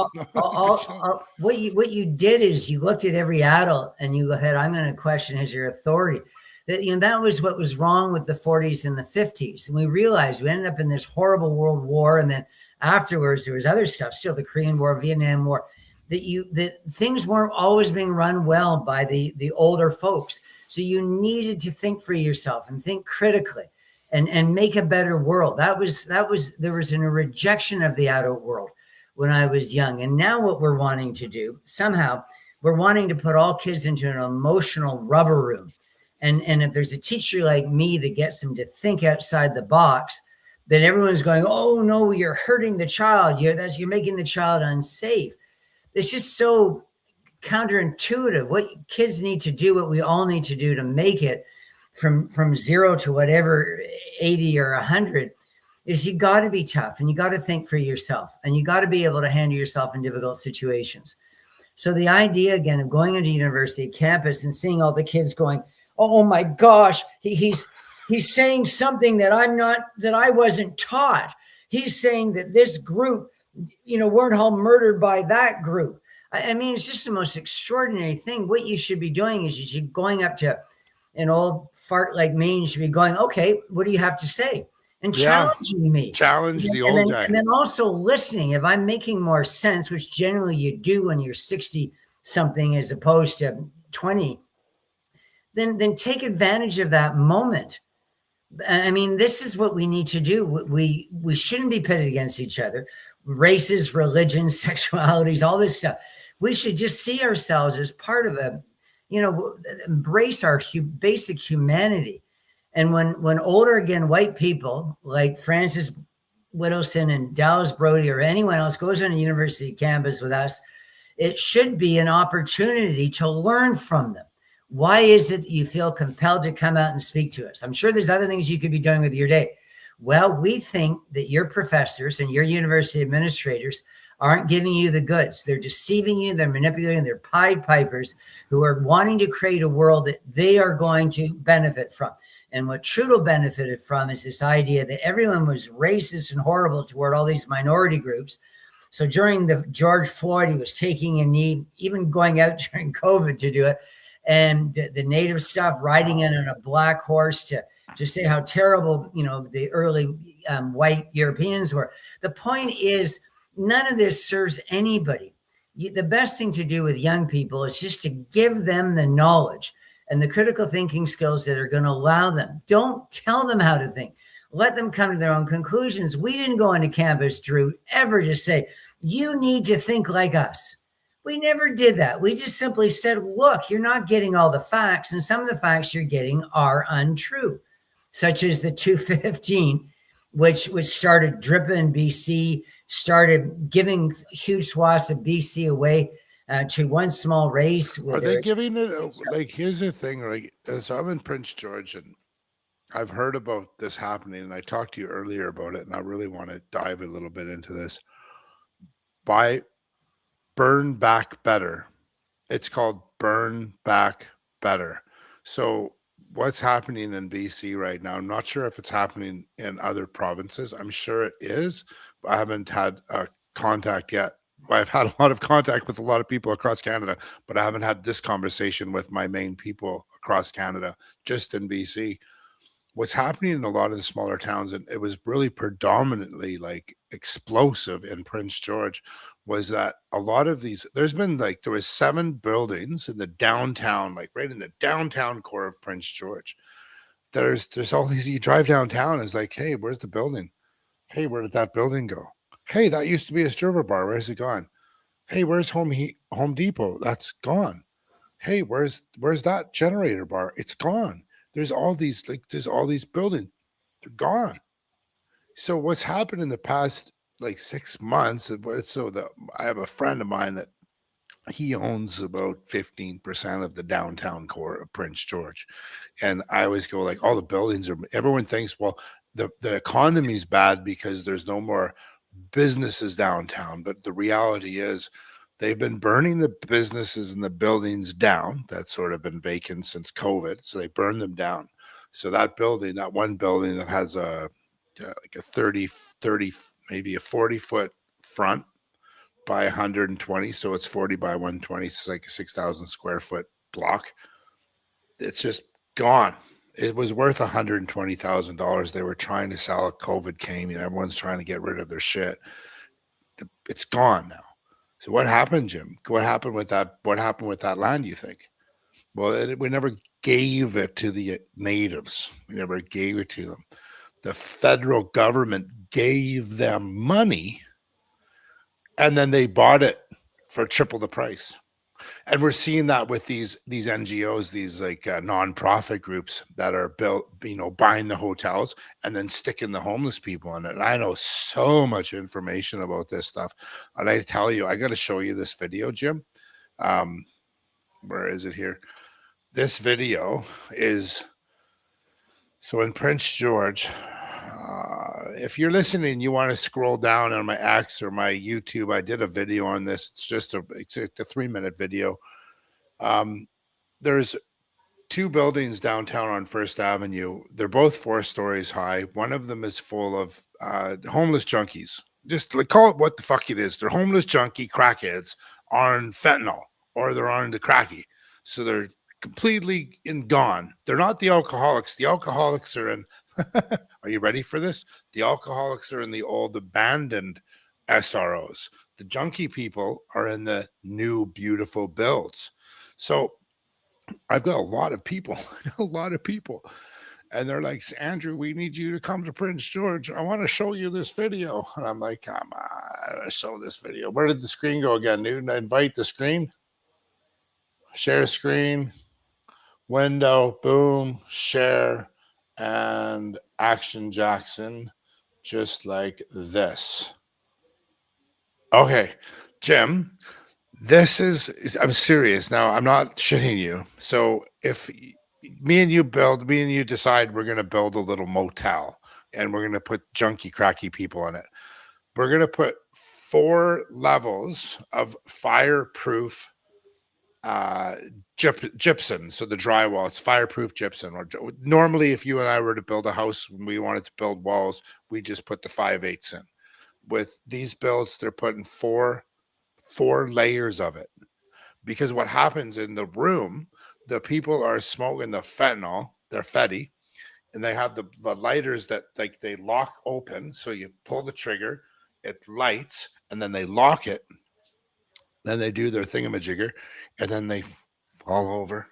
What you did is you looked at every adult and you said, "I'm going to question your authority." That was what was wrong with the 40s and the 50s, and we realized we ended up in this horrible world war, and then afterwards there was other stuff, still the Korean War, Vietnam War. That things weren't always being run well by the older folks, so you needed to think for yourself and think critically. And make a better world. There was a rejection of the adult world when I was young. And now what we're wanting to do, somehow, we're wanting to put all kids into an emotional rubber room. And if there's a teacher like me that gets them to think outside the box, then everyone's going, oh no, you're hurting the child. You're making the child unsafe. It's just so counterintuitive. What kids need to do, what we all need to do to make it from 0 to whatever 80 or 100 is you got to be tough and you got to think for yourself and you got to be able to handle yourself in difficult situations. So the idea again of going into university campus and seeing all the kids going, oh my gosh, he's saying something that I wasn't taught. He's saying that this group, weren't all murdered by that group. I mean, it's just the most extraordinary thing. What you should be doing is you should be going up to an old fart like me and should be going, okay, what do you have to say? And challenging me. Challenge the old guy. And then also listening. If I'm making more sense, which generally you do when you're 60 something as opposed to 20, then take advantage of that moment. I mean, this is what we need to do. We shouldn't be pitted against each other. Races, religions, sexualities, all this stuff. We should just see ourselves as part of embrace our basic humanity. And when older, again, white people like Francis Whittleson and Dallas Brody or anyone else goes on a university campus with us, it should be an opportunity to learn from them. Why is it that you feel compelled to come out and speak to us? I'm sure there's other things you could be doing with your day. Well, we think that your professors and your university administrators aren't giving you the goods. They're deceiving you. They're manipulating. They're Pied Pipers who are wanting to create a world that they are going to benefit from. And what Trudeau benefited from is this idea that everyone was racist and horrible toward all these minority groups. So during the George Floyd, he was taking a knee, even going out during COVID to do it. And the native stuff, riding in on a black horse to say how terrible, the early white Europeans were. The point is, none of this serves anybody. The best thing to do with young people is just to give them the knowledge and the critical thinking skills that are going to allow them. Don't tell them how to think. Let them come to their own conclusions. We didn't go into campus, Drew, ever to say, you need to think like us. We never did that. We just simply said, look, you're not getting all the facts, and some of the facts you're getting are untrue, such as the 215, which started dripping in BC, started giving huge swaths of BC away to one small race. Are they giving it? Like, here's the thing, like, so I'm in Prince George, and I've heard about this happening, and I talked to you earlier about it, and I really want to dive a little bit into this. By Burn Back Better. It's called Burn Back Better. So what's happening in BC right now, I'm not sure if it's happening in other provinces. I'm sure it is, but I haven't had contact yet. I've had a lot of contact with a lot of people across Canada, but I haven't had this conversation with my main people across Canada, just in BC. What's happening in a lot of the smaller towns, and it was really predominantly like explosive in Prince George, was that a lot of these, there was 7 buildings in the downtown, like right in the downtown core of Prince George. There's all these, you drive downtown, and it's like, hey, where's the building? Hey, where did that building go? Hey, that used to be a stripper bar. Where's it gone? Hey, where's Home Depot? That's gone. Hey, where's that generator bar? It's gone. There's all these buildings. They're gone. So what's happened in the past 6 months, I have a friend of mine that he owns about 15% of the downtown core of Prince George. And I always go like, all the buildings everyone thinks, well, the economy's bad because there's no more businesses downtown. But the reality is they've been burning the businesses and the buildings down. That's sort of been vacant since COVID. So they burned them down. So that one building that has a 30, maybe a 40-foot front by 120. So it's 40 by 120. It's like a 6,000 square foot block. It's just gone. It was worth $120,000. They were trying to sell it. COVID came, and everyone's trying to get rid of their shit. It's gone now. So what happened, Jim? What happened with that? What happened with that land, you think? Well, we never gave it to the natives. We never gave it to them. The federal government gave them money, and then they bought it for triple the price. And we're seeing that with these NGOs, these nonprofit groups that are built, buying the hotels and then sticking the homeless people in it. And I know so much information about this stuff. And I tell you, I got to show you this video, Jim. Where is it here? This video is, so in Prince George, if you're listening, you want to scroll down on my X or my YouTube. I did a video on this. It's a 3-minute video. There's 2 buildings downtown on First Avenue. They're both 4 stories high. One of them is full of homeless junkies. Just call it what the fuck it is. They're homeless junkie crackheads on fentanyl, or they're on the cracky. So they're completely gone. They're not the alcoholics. The alcoholics are in. Are you ready for this? The alcoholics are in the old abandoned SROs. The junkie people are in the new beautiful builds. So I've got a lot of people, and they're like, Andrew, we need you to come to Prince George. I want to show you this video. And I'm like, come on, show this video. Where did the screen go again, Newton? Invite the screen. Share screen. Window. Boom. Share. And Action Jackson, just like this. Okay, Jim, this is I'm serious now. I'm not shitting you. So if me and you decide we're going to build a little motel, and we're going to put junky, cracky people in it, we're going to put 4 levels of fireproof gypsum. So the drywall, it's fireproof gypsum. Or normally, if you and I were to build a house, when we wanted to build walls, we just put the 5/8 in. With these builds, they're putting four layers of it, because what happens in the room, the people are smoking the fentanyl, they're fetty, and they have the lighters that like they lock open. So you pull the trigger, it lights, and then they lock it. Then they do their thingamajigger, and then they fall over.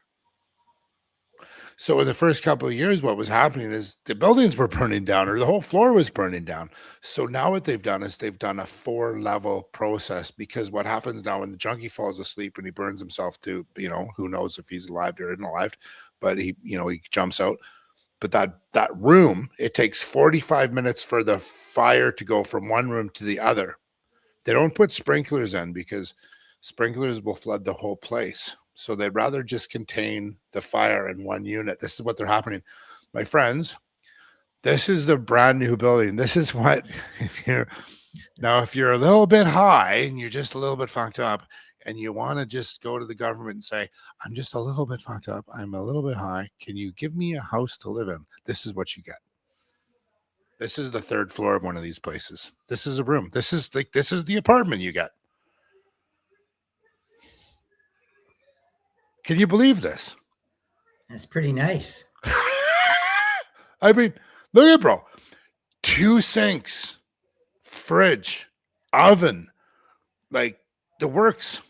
So in the first couple of years, what was happening is the buildings were burning down, or the whole floor was burning down. So now what they've done is they've done a 4-level process, because what happens now when the junkie falls asleep and he burns himself to, who knows if he's alive or isn't alive, but he jumps out. But that room, it takes 45 minutes for the fire to go from one room to the other. They don't put sprinklers in because sprinklers will flood the whole place. So they'd rather just contain the fire in one unit. This is what they're happening. My friends, this is the brand new building. This is what, if you're a little bit high and you're just a little bit fucked up and you want to just go to the government and say, I'm just a little bit fucked up, I'm a little bit high, can you give me a house to live in? This is what you get. This is the 3rd floor of one of these places. This is a room. This is the apartment you get. Can you believe this? That's pretty nice. I mean, look at it, bro. 2 sinks, fridge, oven, like the works.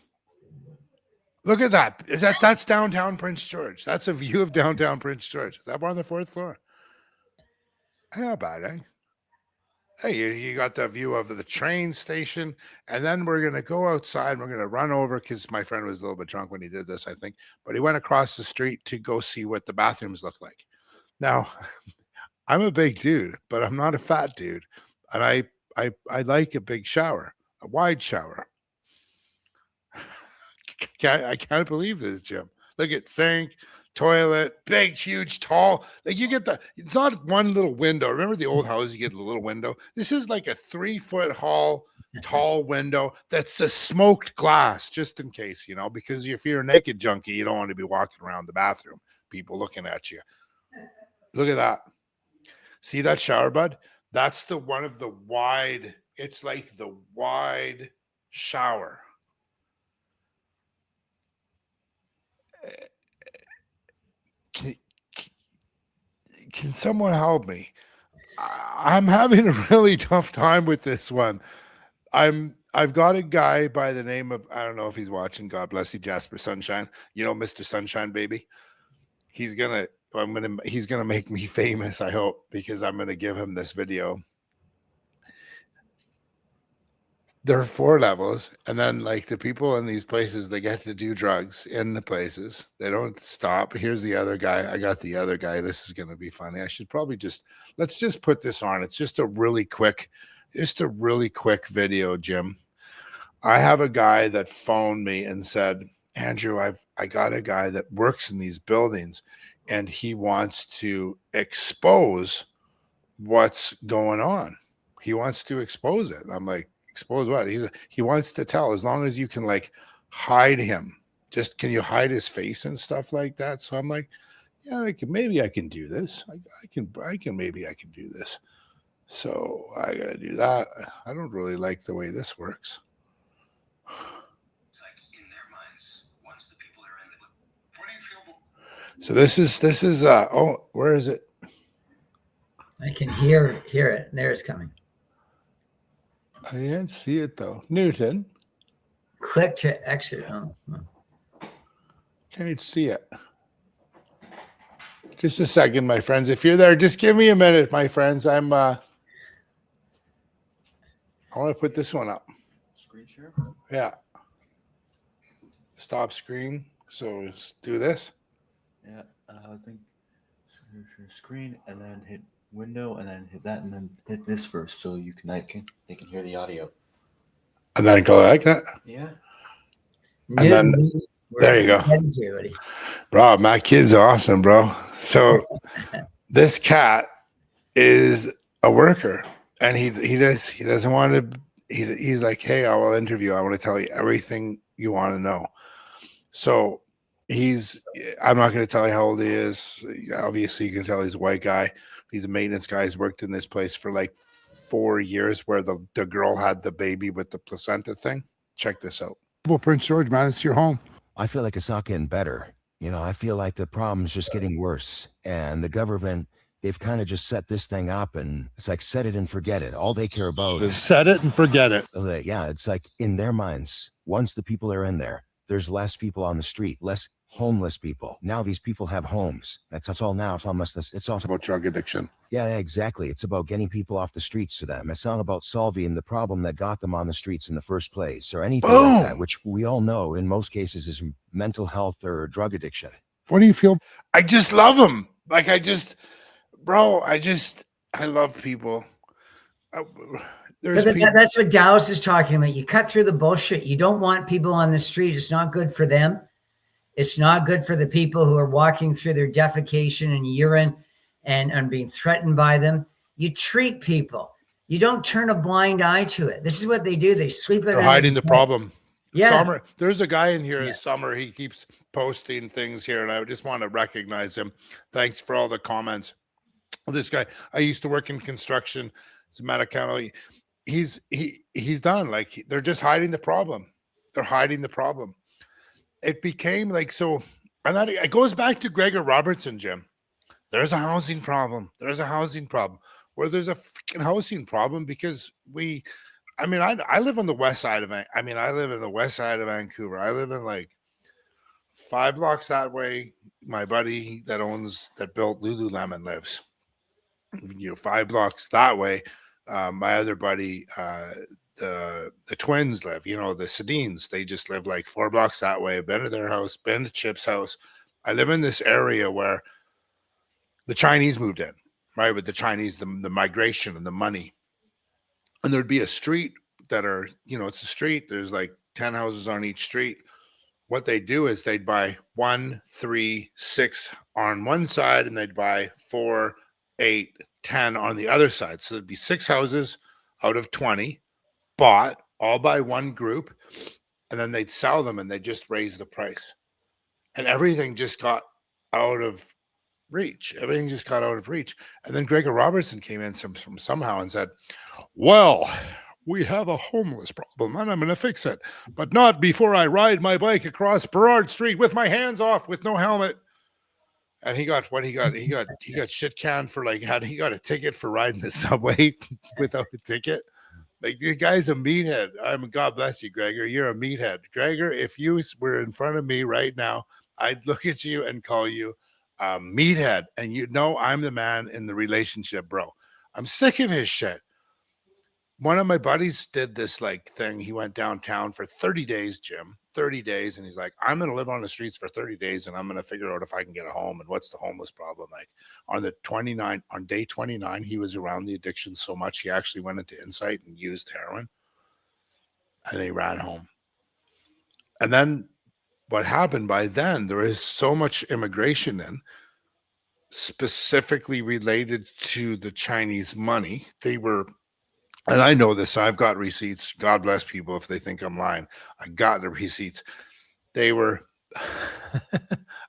Look at that. That's downtown Prince George. That's a view of downtown Prince George. That one on the 4th floor. Not bad, eh? Hey, you got the view of the train station, and then we're going to go outside. We're going to run over, because my friend was a little bit drunk when he did this, I think, but he went across the street to go see what the bathrooms look like. Now, I'm a big dude, but I'm not a fat dude, and I like a big shower, a wide shower. I can't believe this, Jim. Look at sink, toilet, big, huge, tall. Like you get it's not one little window. Remember the old house, you get a little window. This is like a 3-foot tall window that's a smoked glass, just in case, because if you're a naked junkie, you don't want to be walking around the bathroom, people looking at you. Look at that. See that shower, bud? That's one of the wide, it's like the wide shower. Can someone help me? I'm having a really tough time with this one. I've got a guy by the name of, I don't know if he's watching, God bless you, Jasper Sunshine. Mr. Sunshine Baby. He's gonna make me famous, I hope, because I'm gonna give him this video. There are 4 levels, and then like the people in these places, they get to do drugs in the places. They don't stop. Here's the other guy. I got the other guy. This is going to be funny. I should probably let's just put this on. It's just a really quick video, Jim. I have a guy that phoned me and said, Andrew, I got a guy that works in these buildings, and he wants to expose what's going on. He wants to expose it. I'm like, expose what? He wants to tell, as long as you can like hide him. Just can you hide his face and stuff like that? So I'm like, yeah, maybe I can do this. Maybe I can do this. So I gotta do that. I don't really like the way this works. It's like in their minds, once the people are in the, what do you feel? So this is oh, where is it? I can hear it. There it's coming. I didn't see it though. Newton. Click to exit. Oh. Can't see it. Just a second, my friends. If you're there, just give me a minute, my friends. I want to put this one up. Screen share? Yeah. Stop screen. So let's do this. Yeah, I think screen, and then hit window, and then hit that, and then hit this first, so you can they can hear the audio. And then go like that. Yeah. And then there you go. Bro, my kid's awesome, bro. So this cat is a worker, and he doesn't want to he's like, hey, I will interview. I want to tell you everything you want to know. So I'm not going to tell you how old he is. Obviously, you can tell he's a white guy. He's a maintenance guy. He's worked in this place for like 4 years, where the girl had the baby with the placenta thing. Check this out. Well, Prince George, man, it's your home. I feel like it's not getting better. I feel like the problem's just getting worse. And the government, they've kind of just set this thing up, and it's like set it and forget it. All they care about is Set it and forget it. yeah, it's like in their minds, once the people are in there, there's less people on the street, less homeless people. Now these people have homes. That's all now. It's almost this. It's also About drug addiction. yeah, exactly. It's about getting people off the streets to them. It's not about solving the problem that got them on the streets in the first place or anything like that, which we all know in most cases is mental health or drug addiction. What do you feel? I just love him. Like, I love people. That's what Dallas is talking about. You cut through the bullshit. You don't want people on the street. It's not good for them. It's not good for the people who are walking through their defecation and urine and being threatened by them. You treat people. You don't turn a blind eye to it. This is what they do. They sweep it. They're hiding the problem. Yeah. Summer, there's a guy in here, Summer. He keeps posting things here, and I just want to recognize him. Thanks for all the comments. This guy, I used to work in construction. It's a Matacano. He's done. Like, they're just hiding the problem. They're hiding the problem. It became like so, and that it goes back to Gregor Robertson, Jim. There's a housing problem. There's a housing problem. Where there's a freaking housing problem because I live on the west side of I live in the west side of Vancouver. I live in like 5 blocks that way. My buddy that built Lululemon lives. 5 blocks that way. My other buddy, the twins live, the Sedines. They just live like 4 blocks that way. I've been to their house, been to Chip's house. I live in this area where the Chinese moved in, right? With the Chinese, the migration and the money. And there'd be a street that are, it's a street. There's like 10 houses on each street. What they do is they'd buy 1, 3, 6 on one side, and they'd buy 4, 8, 10 on the other side. So there'd be 6 houses out of 20 bought all by one group, and then they'd sell them and they just raise the price, and everything just got out of reach. Everything just got out of reach. And then Gregor Robertson came in from somehow and said, well, we have a homeless problem and I'm going to fix it, but not before I ride my bike across Burrard Street with my hands off with no helmet. And he got shit canned for he got a ticket for riding the subway without a ticket. Like, the guy's a meathead. God bless you, Gregor. You're a meathead. Gregor, if you were in front of me right now, I'd look at you and call you a meathead. And I'm the man in the relationship, bro. I'm sick of his shit. One of my buddies did this thing. He went downtown for 30 days, Jim. 30 days. And he's like, I'm going to live on the streets for 30 days and I'm going to figure out if I can get a home and what's the homeless problem like. On day 29, he was around the addiction so much he actually went into Insight and used heroin, and he ran home. And then what happened by then, there is so much immigration in, specifically related to the Chinese money. And I know this, I've got receipts. God bless people if they think I'm lying. I got the receipts. They were,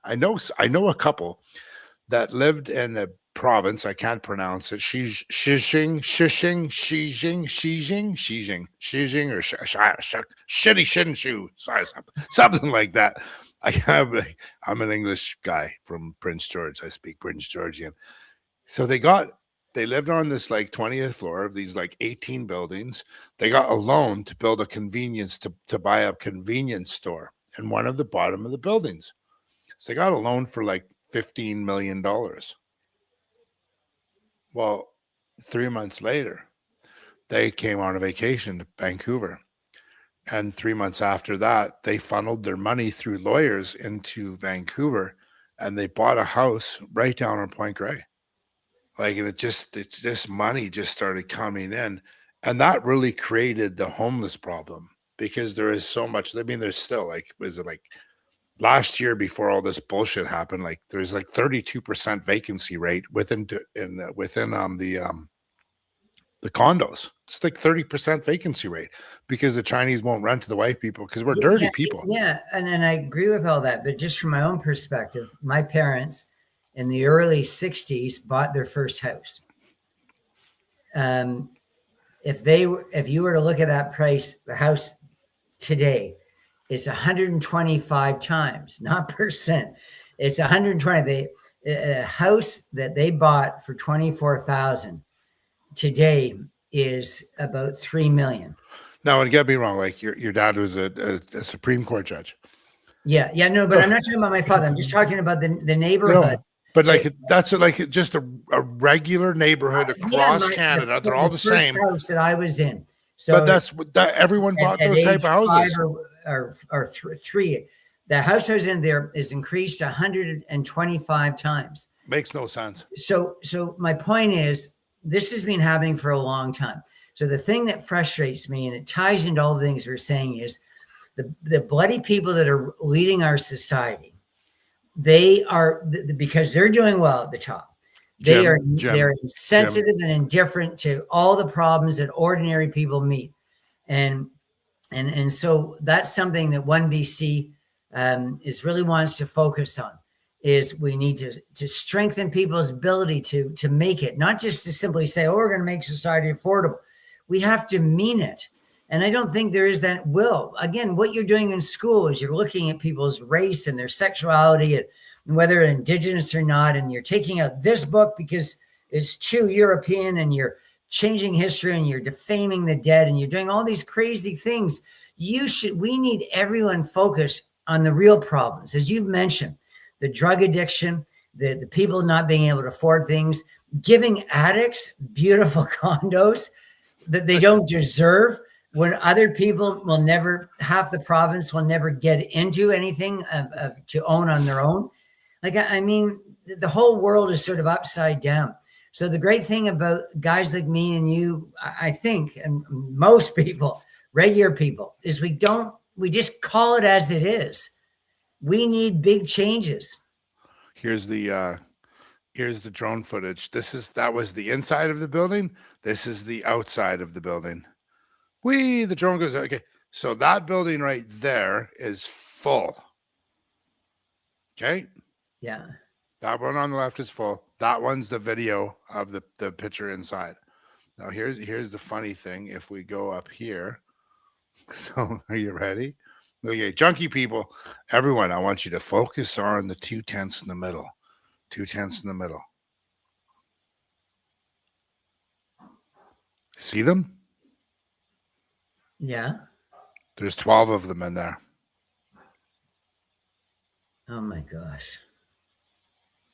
I know a couple that lived in a province. I can't pronounce it. Shishing, or Shitty, sorry, something like that. I'm an English guy from Prince George. I speak Prince Georgian. So they lived on this 20th floor of these 18 buildings. They got a loan to build a convenience to buy a convenience store in one of the bottom of the buildings. So they got a loan for $15 million. Well, 3 months later, they came on a vacation to Vancouver. And 3 months after that, they funneled their money through lawyers into Vancouver, and they bought a house right down on Point Grey. And it's this money just started coming in, and that really created the homeless problem, because there is so much. There's still last year before all this bullshit happened, there's 32% vacancy rate within the the condos. It's like 30% vacancy rate because the Chinese won't rent to the white people because we're Yeah, dirty people. Yeah, and I agree with all that. But just from my own perspective, my parents in the early 60s bought their first house. If you were to look at that price, the house today, it's 125 times, not percent. It's 120. A house that they bought for 24,000 today is about 3 million. Now, and get me wrong, like your dad was a Supreme Court judge. Yeah, no, but I'm not talking about my father. I'm just talking about the neighborhood. No, but like that's like just a regular neighborhood across Canada. They're all the same. House that I was in. So, but that's that everyone bought those type of houses. Or three. The house I was in there is increased 125 times. Makes no sense. So my point is, this has been happening for a long time. So the thing that frustrates me, and it ties into all the things we're saying, is the bloody people that are leading our society. They are, because they're doing well at the top. They're insensitive and indifferent to all the problems that ordinary people meet. And so that's something that 1BC is really wants to focus on, is we need to strengthen people's ability to make it, not just to simply say, oh, we're going to make society affordable. We have to mean it. And I don't think there is that will. Again, what you're doing in school is you're looking at people's race and their sexuality and whether Indigenous or not, and you're taking out this book because it's too European, and you're changing history, and you're defaming the dead, and you're doing all these crazy things. We need everyone focused on the real problems. As you've mentioned, the drug addiction, the people not being able to afford things, giving addicts beautiful condos that they don't deserve, when other people will never, half the province will never get into anything to own on their own. Like, I mean, the whole world is sort of upside down. So the great thing about guys like me and you, I think, and most people, regular people, is we just call it as it is. We need big changes. Here's the drone footage. That was the inside of the building. This is the outside of the building. The drone goes, okay. So that building right there is full. Okay. Yeah. That one on the left is full. That one's the video of the picture inside. Now here's the funny thing. If we go up here, so are you ready? Okay, junkie people, everyone, I want you to focus on the 2 tents in the middle. 2 tents in the middle. See them? Yeah. There's 12 of them in there. Oh my gosh.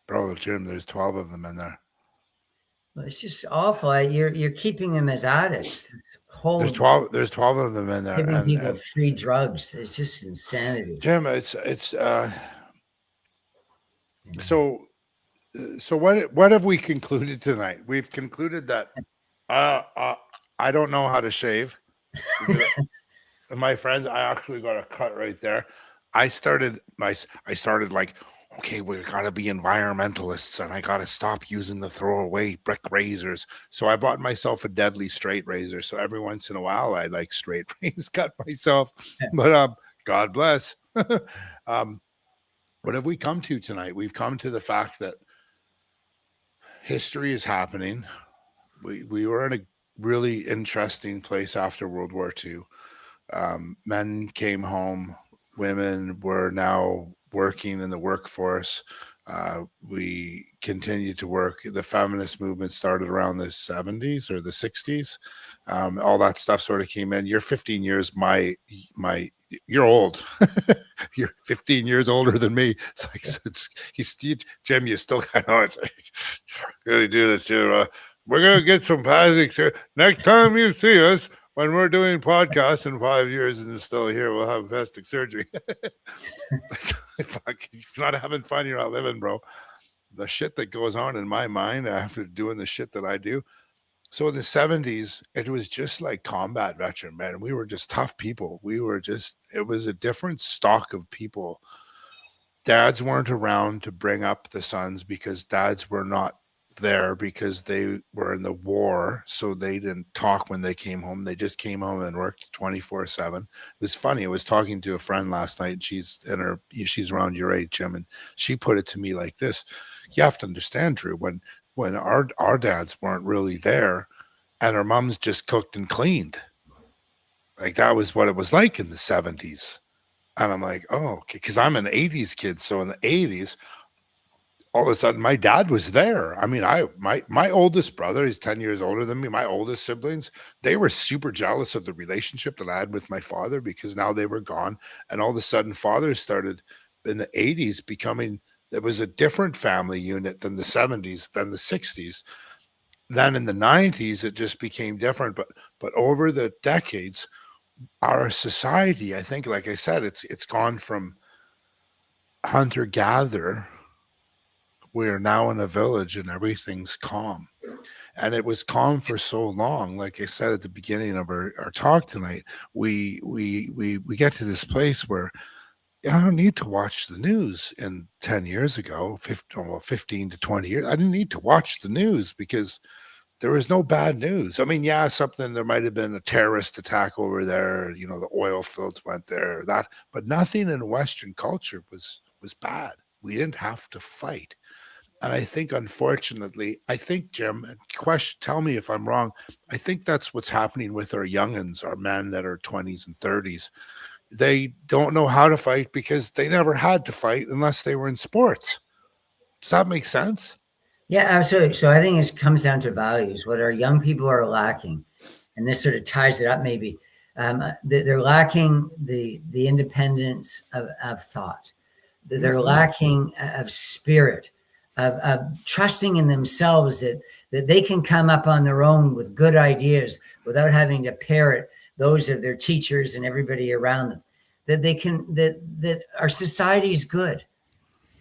Bro, Jim, there's 12 of them in there. Well, it's just awful. You're keeping them as addicts. This whole There's 12 of them in there. Giving people free drugs. It's just insanity. Jim, so what have we concluded tonight? We've concluded that I don't know how to shave. My friends, I actually got a cut right there. I started like, okay, we gotta be environmentalists, and I gotta stop using the throwaway brick razors. So I bought myself a deadly straight razor. So every once in a while, I like straight razor cut myself. But God bless. What have we come to tonight? We've come to the fact that history is happening. We were in a really interesting place after World War II. Men came home. Women were now working in the workforce. We continued to work. The feminist movement started around the 70s or the 60s. All that stuff sort of came in. You're 15 years you're old. You're 15 years older than me. It's like Jim, you still really do this here. We're gonna get some plastics here. Next time you see us, when we're doing podcasts in 5 years and it's still here, we'll have plastic surgery. Fuck, if you're not having fun, you're not living, bro. The shit that goes on in my mind after doing the shit that I do. So in the 70s, it was just like combat veteran, man. We were just tough people. It was a different stock of people. Dads weren't around to bring up the sons because dads were not there because they were in the war, so they didn't talk when they came home. They just came home and worked 24/7. It was funny. I was talking to a friend last night. She's around your age, Jim, and she put it to me like this: you have to understand, Drew, when our dads weren't really there, and our moms just cooked and cleaned. Like that was what it was like in the 70s. And I'm like, oh, okay, because I'm an 80s kid. So in the 80s, all of a sudden my dad was there. I mean, my oldest brother, he's 10 years older than me. My oldest siblings, they were super jealous of the relationship that I had with my father because now they were gone. And all of a sudden fathers started in the 80s becoming, there was a different family unit than the 70s, than the 60s. Then in the 90s, it just became different. But over the decades, our society, I think, like I said, it's gone from hunter-gatherer. We're now in a village and everything's calm. And it was calm for so long. Like I said at the beginning of our talk tonight, we get to this place where I don't need to watch the news. And 10 years ago, 15 to 20 years, I didn't need to watch the news because there was no bad news. I mean, yeah, there might have been a terrorist attack over there, the oil fields went there, but nothing in Western culture was bad. We didn't have to fight. And I think, unfortunately, Jim, tell me if I'm wrong, I think that's what's happening with our youngins, our men that are 20s and 30s. They don't know how to fight because they never had to fight unless they were in sports. Does that make sense? Yeah, absolutely. So I think it comes down to values, what our young people are lacking. And this sort of ties it up maybe. They're lacking the independence of thought. They're lacking of spirit. Of trusting in themselves that they can come up on their own with good ideas without having to parrot those of their teachers and everybody around them. That our society is good.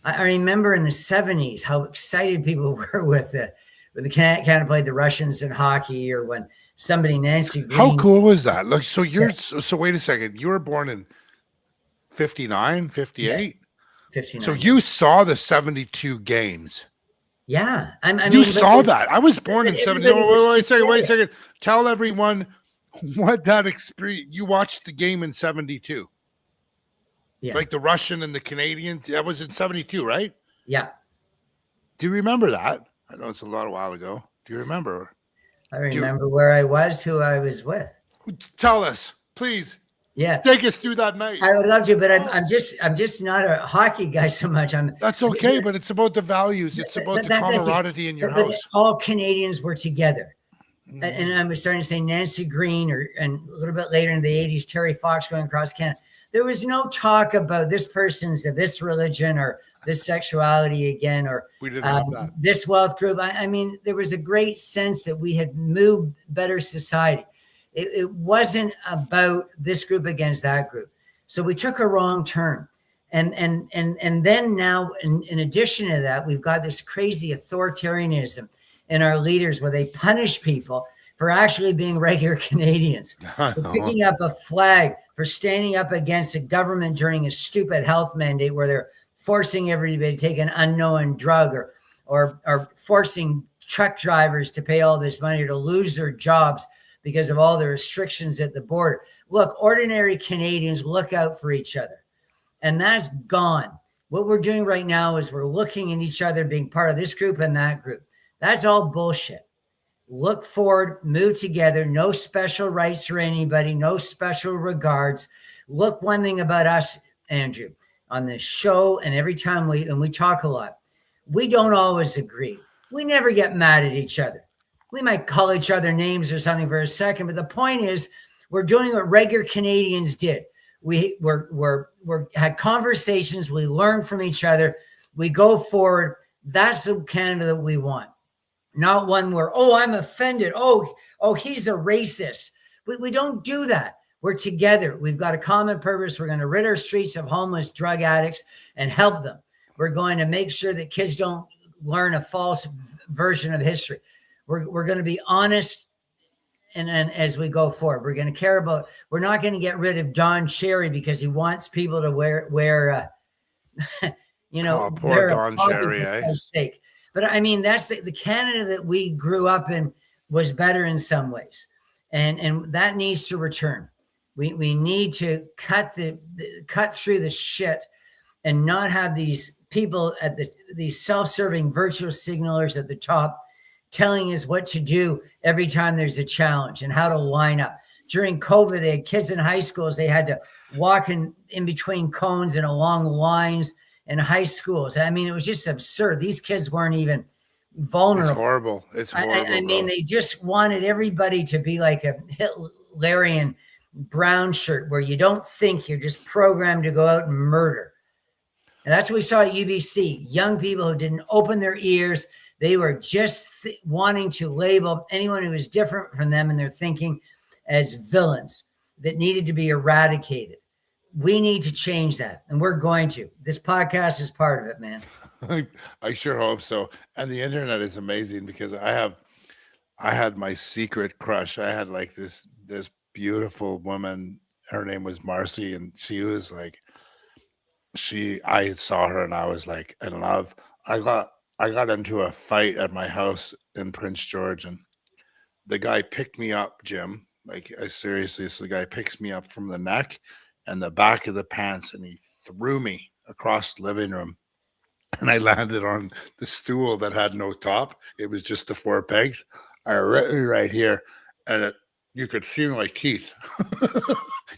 I remember in the 70s how excited people were with the Canada played the Russians in hockey, or when somebody Nancy Green. How cool was that? Look, so wait a second. You were born in 59, 58? Yes. 59. So you saw the 72 games. Yeah. You saw that. I was born in 70. Wait a second. Tell everyone what that experience. You watched the game in 72. Yeah. Like the Russian and the Canadian. That was in 72, right? Yeah. Do you remember that? I know it's a while ago. Do you remember? I remember where I was, who I was with. Tell us, please. Yeah, take us through that night. I would love to, but I'm just not a hockey guy so much. That's okay, but it's about the values. It's about the camaraderie in your house. All Canadians were together, and I was starting to say Nancy Green, and a little bit later in the 80s, Terry Fox going across Canada. There was no talk about this person's of this religion or this sexuality again, or we didn't have that. This wealth group. I mean, there was a great sense that we had moved better society. It wasn't about this group against that group. So we took a wrong turn. And then now, in addition to that, we've got this crazy authoritarianism in our leaders where they punish people for actually being regular Canadians, for picking up a flag, for standing up against a government during a stupid health mandate where they're forcing everybody to take an unknown drug, or forcing truck drivers to pay all this money to lose their jobs because of all the restrictions at the border. Look, ordinary Canadians look out for each other, and that's gone. What we're doing right now is we're looking at each other being part of this group and that group. That's all bullshit. Look forward, move together, no special rights for anybody, no special regards. Look, one thing about us, Andrew, on this show, and every time we talk a lot, we don't always agree. We never get mad at each other. We might call each other names or something for a second, but the point is we're doing what regular Canadians did. We had conversations. We learn from each other. We go forward. That's the Canada that we want. Not one where, oh, I'm offended. Oh, he's a racist. We don't do that. We're together. We've got a common purpose. We're going to rid our streets of homeless drug addicts and help them. We're going to make sure that kids don't learn a false version of history. We're going to be honest, and as we go forward, we're going to care about. We're not going to get rid of Don Cherry because he wants people to wear poor Don Cherry, for Christ's sake. But I mean, that's the Canada that we grew up in was better in some ways. And that needs to return. We need to cut through the shit and not have these people at these self-serving virtual signalers at the top telling us what to do every time there's a challenge and how to line up. During COVID, they had kids in high schools. They had to walk in between cones and along lines in high schools. I mean, it was just absurd. These kids weren't even vulnerable. It's horrible. It's horrible. I mean, they just wanted everybody to be like a Hitlerian brown shirt where you don't think, you're just programmed to go out and murder. And that's what we saw at UBC. Young people who didn't open their ears. They were just wanting to label anyone who was different from them in their thinking as villains that needed to be eradicated. We need to change that, and we're going to. This podcast is part of it, man. I sure hope so. And the internet is amazing because I had my secret crush. I had like this beautiful woman. Her name was Marcy, and she was like, I saw her and I was like in love. I got into a fight at my house in Prince George, and the guy picked me up, Jim. Like, seriously, so the guy picks me up from the neck and the back of the pants, and he threw me across the living room. And I landed on the stool that had no top. It was just the 4 pegs. I right here, and you could see my teeth.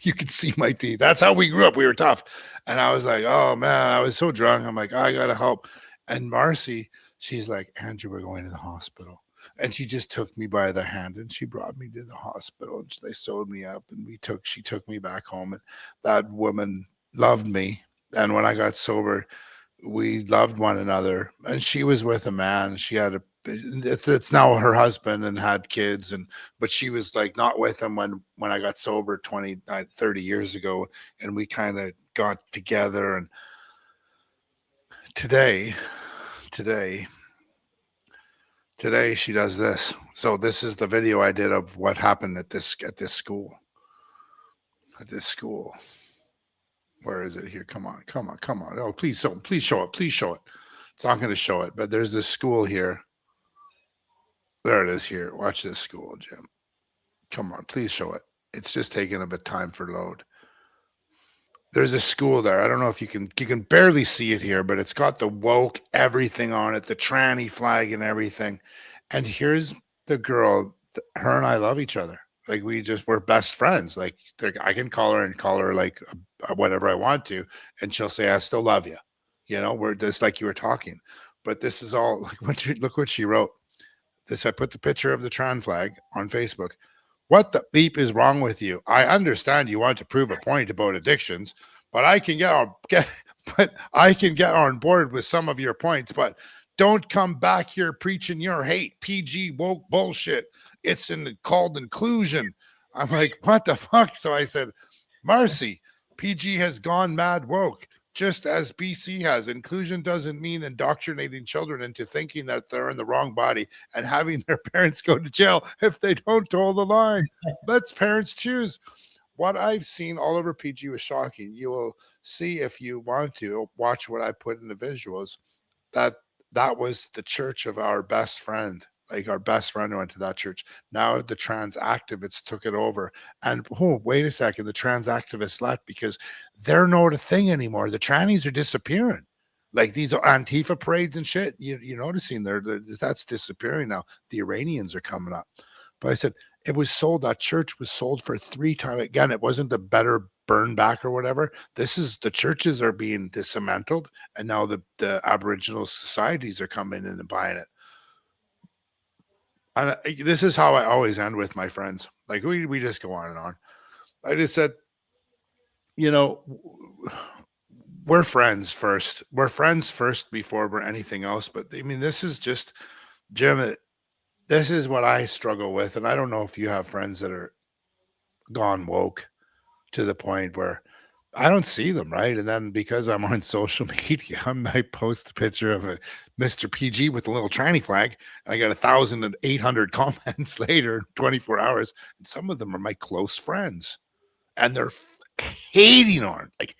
You could see my teeth. That's how we grew up. We were tough. And I was like, oh man, I was so drunk. I'm like, I gotta help. And Marcy, she's like, Andrew, we're going to the hospital. And she just took me by the hand and she brought me to the hospital, and they sewed me up, and she took me back home. And that woman loved me. And when I got sober, we loved one another. And she was with a man. She had it's now her husband and had kids, but she was like not with him when I got sober 30 years ago, and we kind of got together. And today she does this. So this is the video I did of what happened at this school. Where is it here? Come on. Oh, please show it. It's not going to show it, but there's this school here. There it is here. Watch this school, Jim. Come on, please show it. It's just taking a bit of time for load. There's a school there. I don't know if you can barely see it here, but it's got the woke everything on it, the tranny flag and everything. And here's the girl. Her and I love each other. Like we're best friends. Like I can call her like whatever I want to, and she'll say, I still love you. You know, we're just like you were talking. But this is all like look what she wrote. I put the picture of the Tran flag on Facebook. What the beep is wrong with you? I understand you want to prove a point about addictions, but I can get on board with some of your points, but don't come back here preaching your hate, PG woke bullshit. It's called inclusion. I'm like, what the fuck? So I said, Marcy, PG has gone mad woke. Just as BC has. Inclusion doesn't mean indoctrinating children into thinking that they're in the wrong body and having their parents go to jail if they don't toe the line. Let's parents choose. What I've seen all over PG was shocking. You will see, if you want to watch what I put in the visuals, that was the church of our best friend. Like our best friend went to that church. Now the trans activists took it over. And wait a second, the trans activists left because they're not a thing anymore. The trannies are disappearing. Like these are Antifa parades and shit. You're noticing that's disappearing now. The Iranians are coming up. But I said, it was sold. That church was sold for 3 times. Again, it wasn't the better burn back or whatever. The churches are being dismantled. And now the Aboriginal societies are coming in and buying it. And this is how I always end with my friends. Like we just go on and on. I just said, we're friends first. We're friends first before we're anything else. But I mean, this is just, Jim, this is what I struggle with. And I don't know if you have friends that are gone woke to the point where I don't see them, right? And then because I'm on social media, I post a picture of a Mr. PG with a little tranny flag, and I got 1,800 comments later, 24 hours, and some of them are my close friends, and they're hating on it, like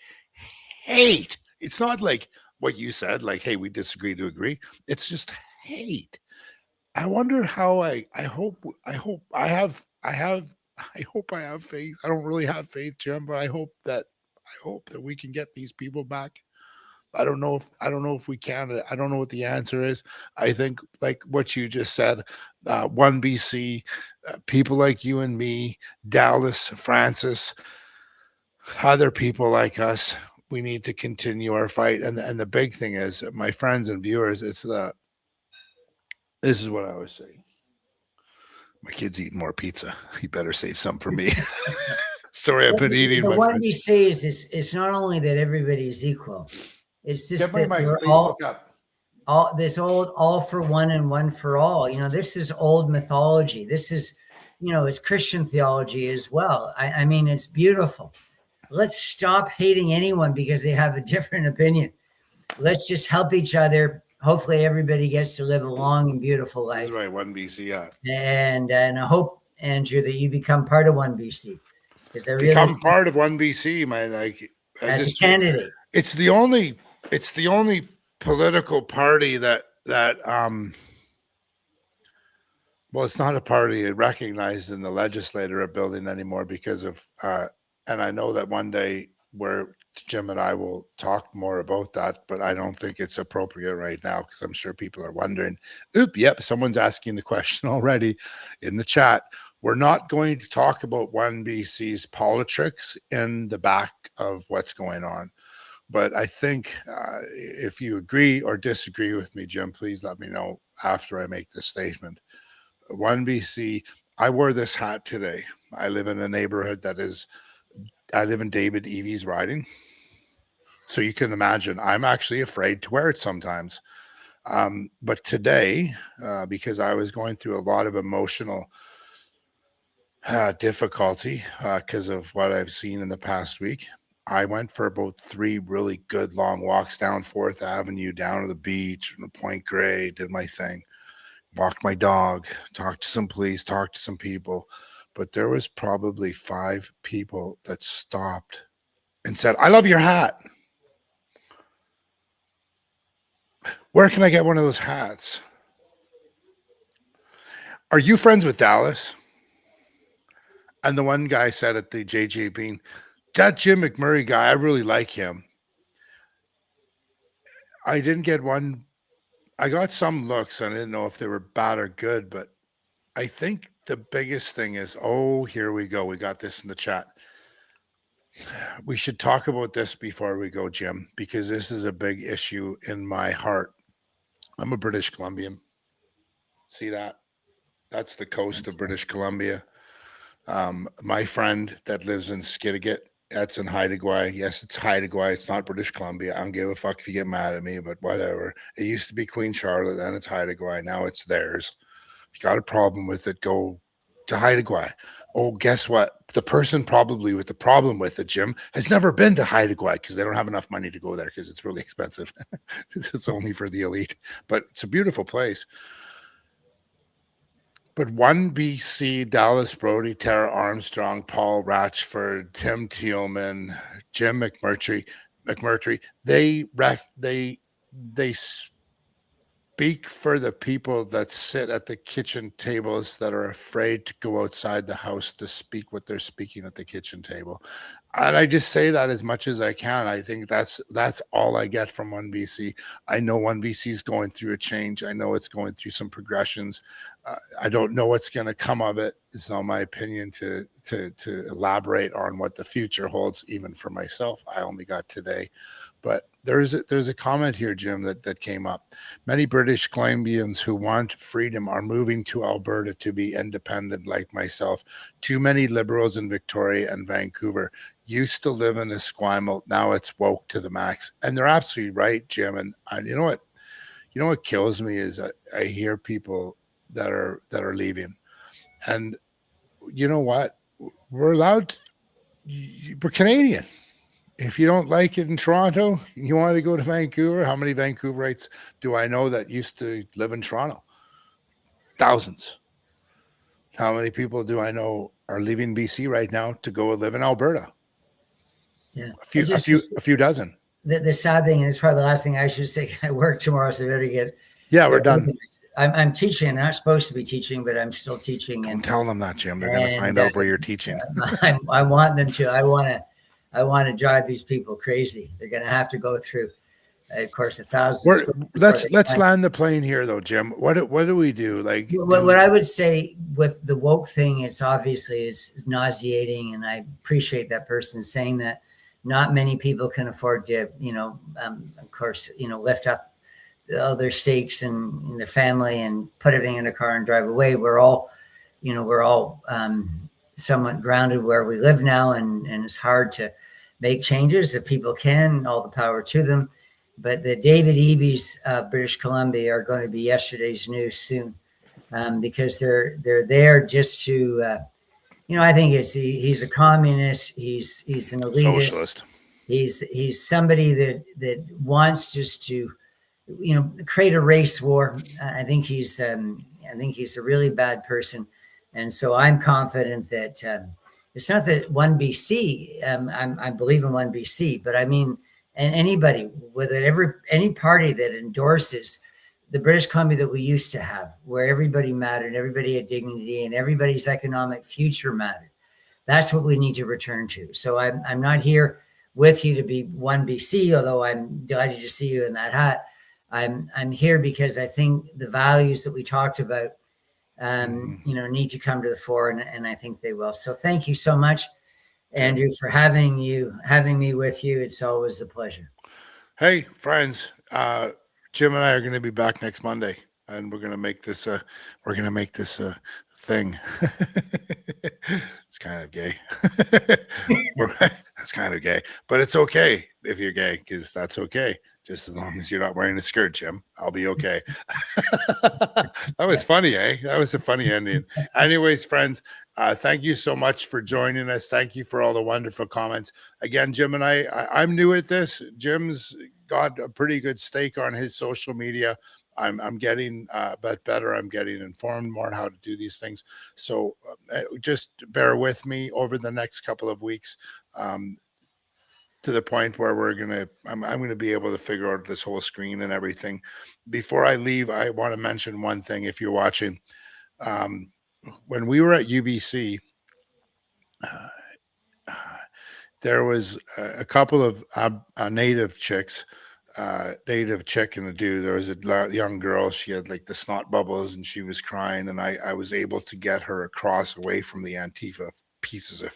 hate. It's not like what you said, like, hey, we disagree to agree. It's just hate. I wonder how I hope I have faith. I don't really have faith, Jim, but I hope that we can get these people back. I don't know if we can. I don't know what the answer is. I think like what you just said, 1BC, people like you and me, Dallas, Francis, other people like us, we need to continue our fight. And the big thing is, my friends and viewers, this is what I always say. My kid's eating more pizza. He better save some for me. Sorry, I've been eating. The one we say is it's not only that everybody's equal. It's just that we're all this old all for one and one for all. You know, this is old mythology. This is, you know, it's Christian theology as well. I mean, it's beautiful. Let's stop hating anyone because they have a different opinion. Let's just help each other. Hopefully everybody gets to live a long and beautiful life. That's right, 1BC, yeah. And I hope, Andrew, that you become part of 1BC. Because I really become part of 1BC, as a candidate. It's the only political party that well, it's not a party recognized in the legislature building anymore because of and I know that one day where Jim and I will talk more about that, but I don't think it's appropriate right now because I'm sure people are wondering. Yep, someone's asking the question already in the chat. We're not going to talk about 1BC's politics in the back of what's going on. But I think if you agree or disagree with me, Jim, please let me know after I make this statement. 1BC, I wore this hat today. I live in a neighborhood I live in David Evie's riding. So you can imagine, I'm actually afraid to wear it sometimes. But today, because I was going through a lot of emotional difficulty because of what I've seen in the past week, I went for about 3 really good long walks down 4th Avenue, down to the beach, and Point Grey, did my thing, walked my dog, talked to some police, talked to some people. But there was probably 5 people that stopped and said, I love your hat. Where can I get one of those hats? Are you friends with Dallas? And the one guy said at the JJ Bean, that Jim McMurtry guy, I really like him. I didn't get one. I got some looks. I didn't know if they were bad or good, but I think the biggest thing is, oh, here we go. We got this in the chat. We should talk about this before we go, Jim, because this is a big issue in my heart. I'm a British Columbian. See that? That's the coast of British Columbia. My friend that lives in Skidegate, that's in Haida Gwaii. Yes, it's Haida Gwaii. It's not British Columbia. I don't give a fuck if you get mad at me, but whatever. It used to be Queen Charlotte, then it's Haida Gwaii. Now it's theirs. If you got a problem with it, go to Haida Gwaii. Oh, guess what? The person probably with the problem with it, Jim, has never been to Haida Gwaii because they don't have enough money to go there because it's really expensive. It's only for the elite, but it's a beautiful place. But 1BC, Dallas Brody, Tara Armstrong, Paul Ratchford, Tim Thielman, Jim McMurtry, they speak for the people that sit at the kitchen tables that are afraid to go outside the house to speak what they're speaking at the kitchen table. And I just say that as much as I can. I think that's all I get from 1BC. I know 1BC is going through a change. I know it's going through some progressions. I don't know what's going to come of it. It's not my opinion to elaborate on what the future holds, even for myself. I only got today. But there's a comment here, Jim, that came up. Many British Columbians who want freedom are moving to Alberta to be independent like myself. Too many Liberals in Victoria and Vancouver used to live in Esquimalt. Now it's woke to the max. And they're absolutely right, Jim. And you know what kills me is I hear people that are leaving. And you know what? We're allowed we're Canadian. If you don't like it in Toronto, you want to go to Vancouver. How many Vancouverites do I know that used to live in Toronto? Thousands. How many people do I know are leaving BC right now to go live in Alberta? Yeah, a few dozen. The sad thing, and it's probably the last thing I should say. I work tomorrow, so I better get. Yeah, we're done. I'm teaching. I'm not supposed to be teaching, but I'm still teaching. Don't And tell them that, Jim. They're going to find out where you're teaching. I want them to. I want to drive these people crazy. They're going to have to go through, of course, 1,000. Let's land the plane here, though, Jim. What do we do? Like, what I would say with the woke thing, it's obviously is nauseating, and I appreciate that person saying that. Not many people can afford to, of course, lift up all their stakes and their family and put everything in a car and drive away. We're all somewhat grounded where we live now, and it's hard to make changes. If people can, all the power to them. But the David Eby's of British Columbia are going to be yesterday's news soon, because they're there just to, I think he's a communist. He's an elitist. Socialist. He's somebody that wants just to, create a race war. I think he's a really bad person, and so I'm confident that it's not that 1BC. I believe in 1BC, but I mean, and anybody with any party that endorses the British Columbia that we used to have, where everybody mattered, everybody had dignity, and everybody's economic future mattered. That's what we need to return to. So I'm not here with you to be 1BC, although I'm delighted to see you in that hat. I'm here because I think the values that we talked about, need to come to the fore, and I think they will. So thank you so much, Andrew, for having me with you. It's always a pleasure. Hey, friends, Jim and I are going to be back next Monday, and we're going to make this thing. It's kind of gay. That's kind of gay, but it's okay if you're gay, because that's okay. Just as long as you're not wearing a skirt, Jim, I'll be okay. That was funny, eh? That was a funny ending. Anyways, friends, thank you so much for joining us. Thank you for all the wonderful comments. Again, Jim and I'm new at this. Jim's got a pretty good stake on his social media. I'm getting but better. I'm getting informed more on how to do these things. So just bear with me over the next couple of weeks, to the point where I'm going to be able to figure out this whole screen and everything. Before I leave, I want to mention one thing. If you're watching, when we were at UBC, there was a couple of native chicks. Native chick and a dude. There was a young girl. She had like the snot bubbles and she was crying, and I was able to get her across away from the Antifa pieces of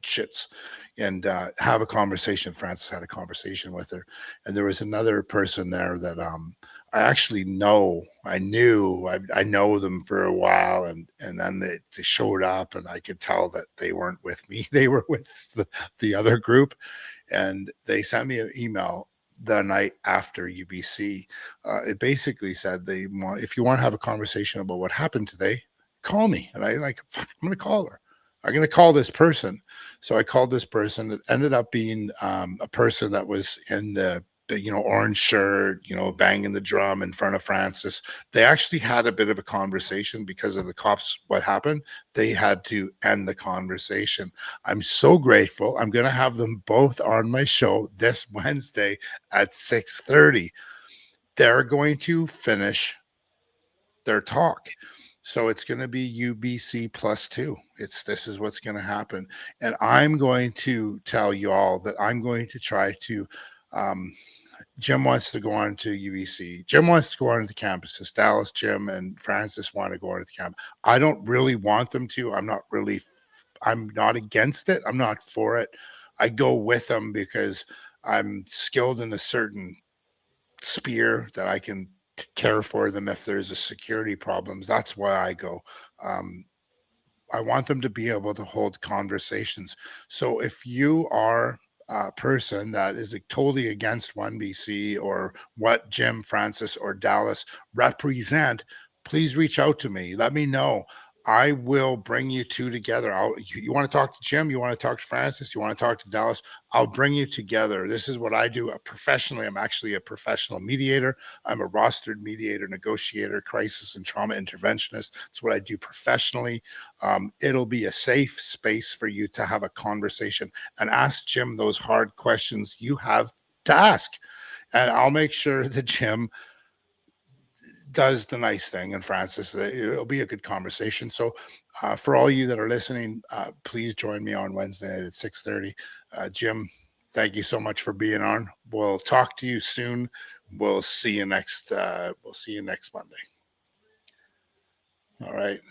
shits and have a conversation. Francis had a conversation with her, and there was another person there that I actually know. I know them for a while, and then they showed up, and I could tell that they weren't with me. They were with the other group, and they sent me an email the night after UBC. It basically said if you want to have a conversation about what happened today, call me. And I'm going to call her. I'm going to call this person. So I called this person. It ended up being a person that was in the orange shirt, banging the drum in front of Francis. They actually had a bit of a conversation because of the cops. What happened? They had to end the conversation. I'm so grateful. I'm going to have them both on my show this Wednesday at 6:30. They're going to finish their talk. So it's going to be UBC +2. This is what's going to happen. And I'm going to tell you all that I'm going to try to, Jim wants to go on to UBC. Jim wants to go on to the campuses. Dallas, Jim, and Francis want to go on to the campus. I don't really want them to. I'm not against it. I'm not for it. I go with them because I'm skilled in a certain sphere that I can care for them if there's a security problems. That's why I go. I want them to be able to hold conversations. So if you are a person that is totally against 1BC or what Jim, Francis, or Dallas represent, please reach out to me. Let me know. I will bring you two together. You want to talk to Jim? You want to talk to Francis? You want to talk to Dallas? I'll bring you together. This is what I do professionally. I'm actually a professional mediator. I'm a rostered mediator, negotiator, crisis and trauma interventionist. It's what I do professionally. It'll be a safe space for you to have a conversation and ask Jim those hard questions you have to ask. And I'll make sure that Jim does the nice thing. And Francis, it'll be a good conversation. So for all you that are listening, please join me on Wednesday night at 6:30. Jim, thank you so much for being on. We'll talk to you soon. We'll see you next Monday. All right.